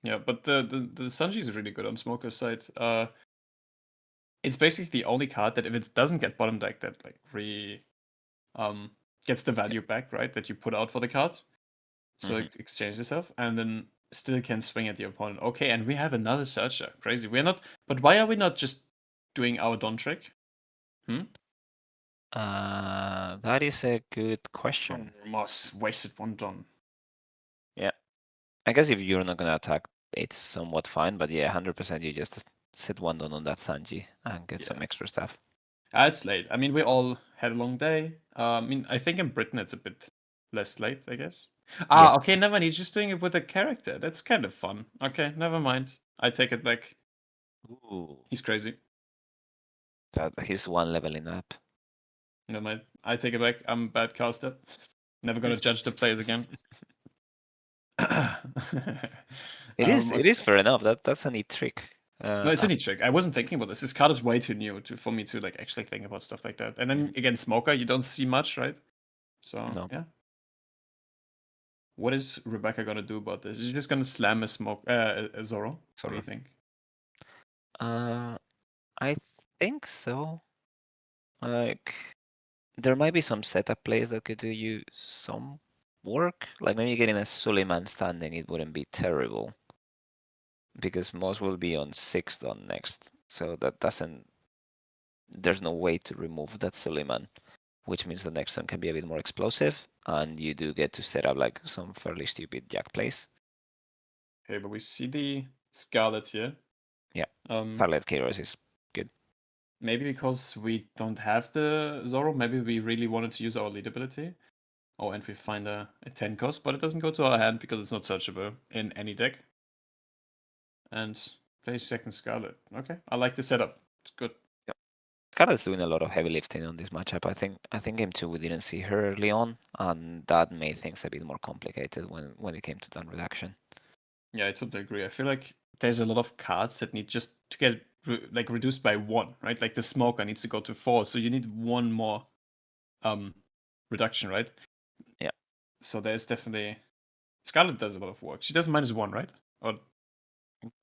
Yeah, but the Sanji is really good on Smoker's side. It's basically the only card that if it doesn't get bottom deck that like um gets the value back, right? That you put out for the card. So hmm it exchange yourself and then still can swing at the opponent. Okay, and we have another searcher. Crazy. We're not but why are we not just doing our Don trick? Hmm? That is a good Oh, question. Moss wasted one Don. Yeah, I guess if you're not gonna attack, it's somewhat fine, but yeah, 100% you just set one down on that Sanji and get some Yeah. extra stuff. It's late. I mean, we all had a long day. I mean, I think in Britain it's a bit less late, I guess. Yeah. Okay, never mind. He's just doing it with a character. That's kind of fun. Okay, never mind. I take it back. Ooh. He's crazy. That he's one leveling up. Never mind. I take it back. I'm a bad caster. Never gonna judge the players again. It is Okay. fair enough. That's a neat trick. No, it's a neat trick. I wasn't thinking about this. This card is way too new for me to like actually think about stuff like that. And then Mhm. again, Smoker, you don't see much, right? So No, yeah. What is Rebecca gonna do about this? Is she just gonna slam a Zoro? What do you sorry. think? Uh, I think so. Like there might be some setup plays that could do you some. work. Like maybe getting a Suleiman standing, it wouldn't be terrible because most will be on 6th on next. So that doesn't, there's no way to remove that Suleiman, which means the next one can be a bit more explosive, and you do get to set up like some fairly stupid jack plays. Okay, but we see the Scarlet here. Yeah, Um, Scarlet Kairos is good. maybe because we don't have the Zoro, maybe we really wanted to use our lead ability. Oh, and we find a 10 cost, but it doesn't go to our hand because it's not searchable in any deck. And play second Scarlet. Okay, I like the setup. It's good. Yep. Scarlet's doing a lot of heavy lifting on this matchup. I think game two we didn't see her early on, and that made things a bit more complicated when it came to turn reduction. Yeah, I totally agree. I feel like there's a lot of cards that need just to get like reduced by one, right? Like the smoker needs to go to 4, so you need one more um reduction, right? Yeah, So there's definitely Scarlet does a lot of work. She does -1, right? Or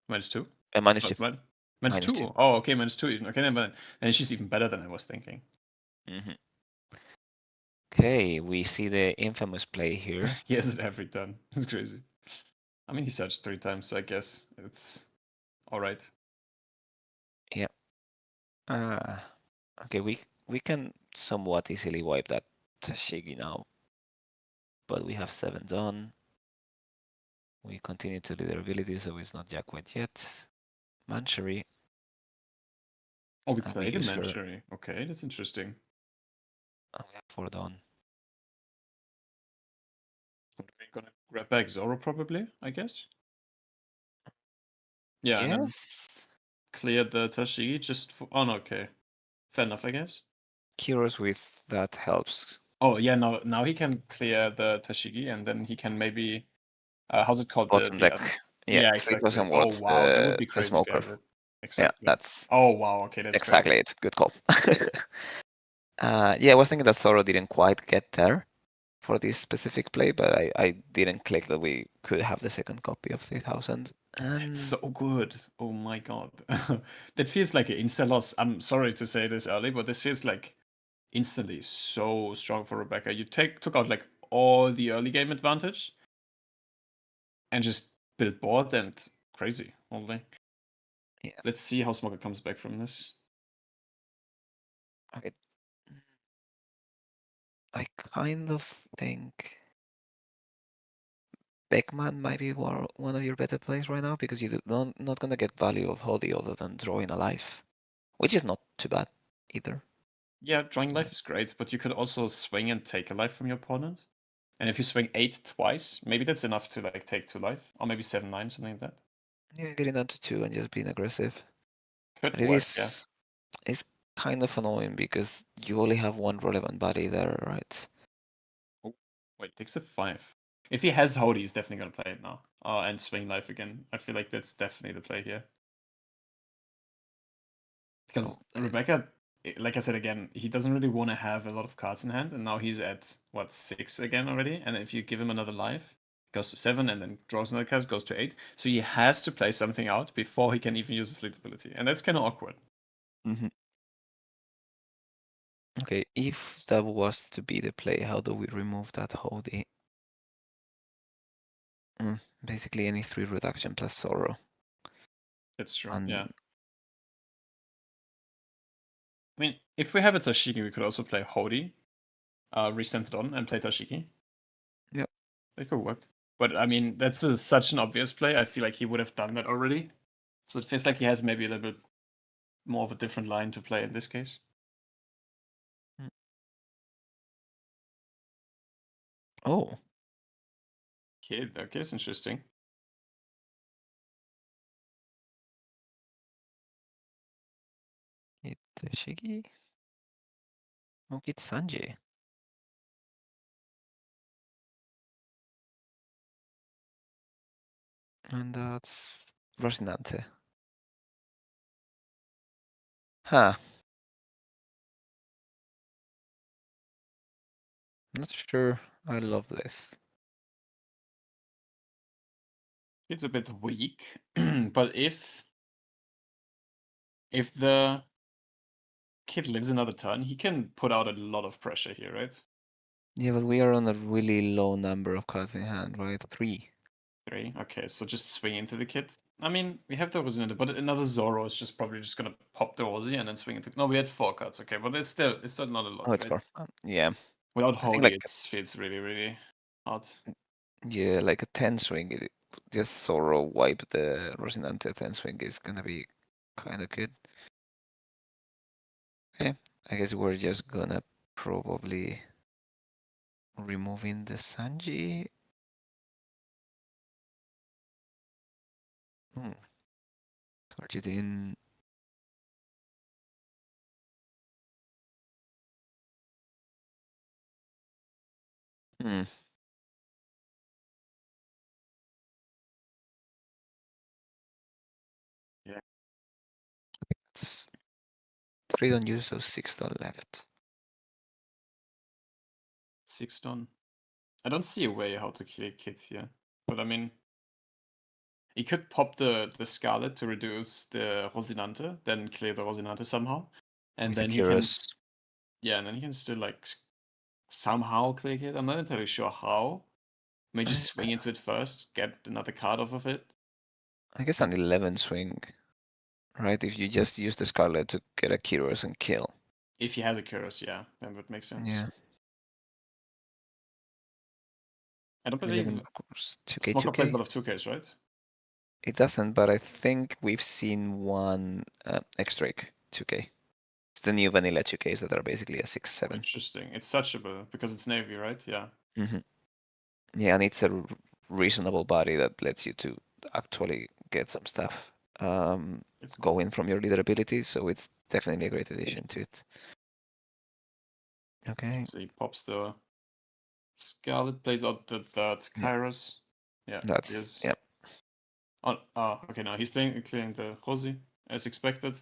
-2? and managed to Not minus minus two. two. Oh, okay, -2 even. Okay, then she's even better than I was thinking. Mm-hmm. Okay, we see the infamous play here. He has it every turn. It's crazy. I mean, he searched 3 times, so I guess it's all right. Yeah. Uh, okay, we can somewhat easily wipe that Tashigi now, but we have 7 done. We continue to lead our ability, so it's not Jack White yet. Manchery, Oh, we and we played a use her, Manchery. Okay, that's interesting. and we have 4 done. We're gonna grab back Zoro probably, I guess. Yeah, and then Yes. clear the Tashigi just for. Oh no, okay, fair enough, I guess. Cures with that helps. Oh yeah, now he can clear the Tashigi, and then he can maybe how's it called Bottom deck. yeah, Yeah, exactly. 3000 Oh watts, wow, that would be the crazy if you smoker. have it. Yeah, Exactly. that's Oh wow, okay, that's crazy. exactly it. Good call. Yeah, I was thinking that Zoro didn't quite get there for this specific play, but I didn't click that we could have the second copy of 3000. That's And so good. Oh my god. That feels like an insta loss. I'm sorry to say this early, but this feels like instantly so strong for Rebecca. You took out like all the early game advantage and just built board and crazy only. yeah, Let's see how Smoker comes back from this. I, I kind of think Beckman might be one of your better plays right now because you're not gonna get value of Holly other than drawing a life, which is not too bad either. Yeah, drawing Uh, life is great, but you could also swing and take a life from your opponent. And if you swing 8 twice, maybe that's enough to like take 2 life. Or maybe 7-9, something like that. yeah, getting down to 2 and just being aggressive. Could And it work, yeah. is it's kind of annoying because you only have one relevant body there, right? Oh, wait, takes a 5. If he has Hody, he's definitely gonna play it now. And swing life again. I feel like that's definitely the play here. So Because Rebecca, like I said again, he doesn't really want to have a lot of cards in hand, and now he's at what 6 again already. And if you give him another life, goes to 7, and then draws another card, goes to 8. So he has to play something out before he can even use his lead ability, and that's kind of awkward. mhm. Okay, if that was to be the play, how do we remove that Hody? Basically any 3 reduction plus Sorrow. That's true. And Yeah. I mean, if we have a Tashiki, we could also play Hody, resent it on, and play Tashiki. yeah, That could work. But I mean, that's such an obvious play. I feel like he would have done that already. So it feels like he has maybe a little bit more of a different line to play in this case. mm. Oh, Okay, that's interesting. it's Shigi. Oh, it's Sanji. And that's Rosinante. Huh, not sure I love this. It's a bit weak, but if the kid lives another turn, he can put out a lot of pressure here, right? Yeah, but we are on a really low number of cards in hand, right? 3. 3. Okay, so just swing into the kit. I mean, we have the Rosinante, but another Zoro is just probably just gonna pop the Rosi and then swing into. No, we had 4 cards. Okay, but it's still not a Oh, lot, it's right? 4. Yeah. Without I think Holy, like it feels really, really hard. yeah, like a 10 swing. Just Sorrow wipe the Rosinante 10 swing is gonna be kind of good. Okay, I guess we're just gonna probably removing the Sanji. Hmm. Targeting. Hmm. Yeah. It's 3 don't use, so 6 don't left. 6 done. I don't see a way how to kill Kit here. But I mean, he could pop the Scarlet to reduce the Rosinante, then clear the Rosinante somehow. And With the then he can, Curious. yeah, and then he can still like somehow clear Kit. I'm not entirely sure how. May just I, swing into it first, get another card off of it. I guess an 11 swing, right? If you just use the Scarlet to get a Curious and kill. If he has a Curious, yeah, then would make sense. Yeah. I don't 11, believe of course. 2k, Smoker plays a 2k. lot of 2Ks, right? It doesn't, but I think we've seen one X-Drake 2k. It's the new vanilla 2ks that are basically a 6, Oh, 7. interesting. It's searchable because it's Navy, right? Yeah. Hmm. Yeah, and it's a reasonable body that lets you to actually get some stuff It's cool. going from your leader ability, so it's definitely a great addition to it. Okay. So he pops the Scarlet, plays out the third Yeah, Kairos. Yeah, that's yes. yeah. Oh, okay, now he's clearing the Rosi, as expected.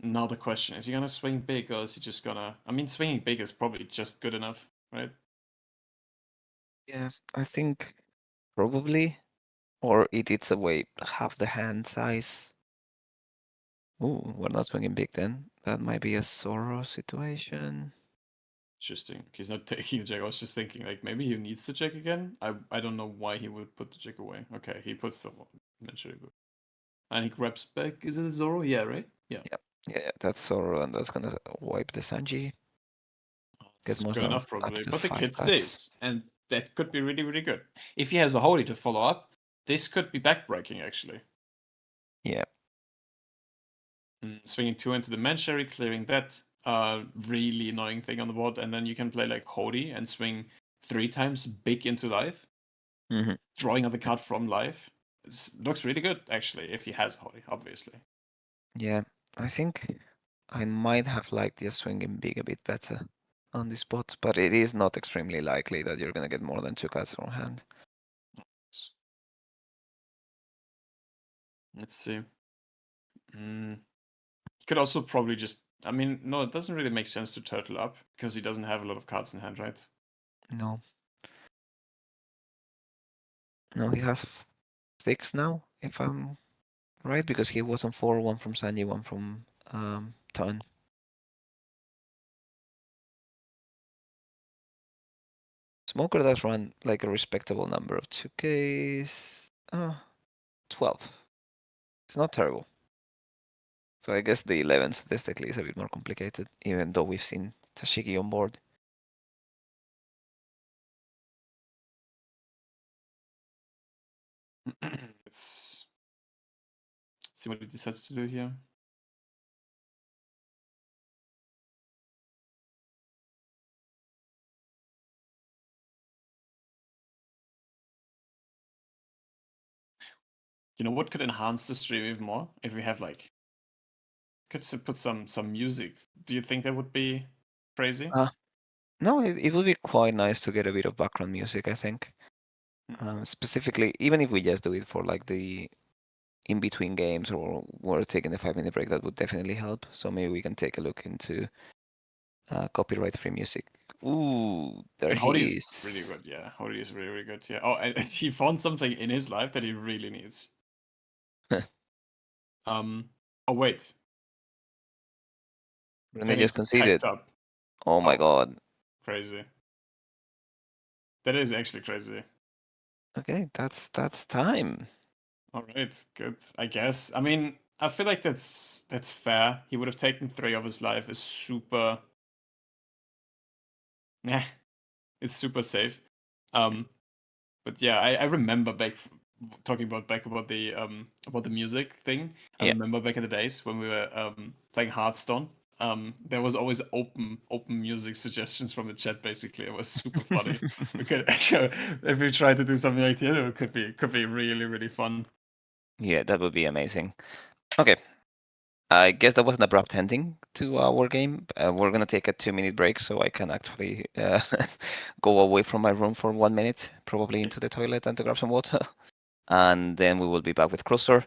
Now the question, is he gonna swing big or is he just gonna... I mean, swinging big is probably just good enough, right? Yeah, I think probably, or it eats away half the hand size. Ooh, we're not swinging big then. That might be a Sorrow situation. Interesting. He's not taking the check. I was just thinking, like, maybe he needs to check again. I don't know why he would put the check away. Okay, he puts the mention. And he grabs back. Is it Zoro? Yeah, right? Yeah. Yeah, yeah, that's Sorrow, and that's gonna wipe the Sanji. Get It's most good of enough, up probably. to But the 5 kid cuts. stays. And that could be really, really good. If he has a holy to follow up, this could be backbreaking, actually. Yeah. Swinging 2 into the Manchary, clearing that really annoying thing on the board. And then you can play like Holy and swing 3 times big into life, Hmm. drawing another card from life. It looks really good, actually, if he has Holy, obviously. Yeah, I think I might have liked just swinging big a bit better on this spot, but it is not extremely likely that you're gonna get more than 2 cuts from hand. Let's see. He could also probably just. I mean, no, it doesn't really make sense to turtle up because he doesn't have a lot of cards in hand, right? No, no, he has 6 now, if I'm right, because he was on 4, one from Sanji, one from Ton. Smoker does run like a respectable number of 2Ks. 12. It's not terrible. So I guess the 11 statistically is a bit more complicated, even though we've seen Tashigi on board. Let's see what he decides to do here. You know what could enhance the stream even more if we have like put some music. Do you think that would be crazy? Uh, no, it would be quite nice to get a bit of background music, I think. Specifically, even if we just do it for like the in between games or we're taking a 5 minute break, that would definitely help. So maybe we can take a look into copyright free music. Ooh, there And Howdy he is really is. good, yeah. Howdy is really, really good, yeah. Oh, and he found something in his life that he really needs. Um. Oh wait, Rene Rene just just conceded. hacked up. Oh my Wow, god. crazy. That is actually crazy. Okay, that's time. All right, good. I guess. I mean, I feel like that's fair. He would have taken 3 of his life is super. Yeah, it's super safe. Um, but yeah, I remember talking about the music thing. I Yeah. remember back in the days when we were playing Hearthstone. There was always open music suggestions from the chat. Basically, it was super funny. We could if we tried to do something like that, it could be really fun. Yeah, that would be amazing. Okay, I guess that was an abrupt ending to our game. We're gonna take a 2-minute break so I can actually go away from my room for 1 minute, probably into the toilet and to grab some water. And then we will be back with Cruiser.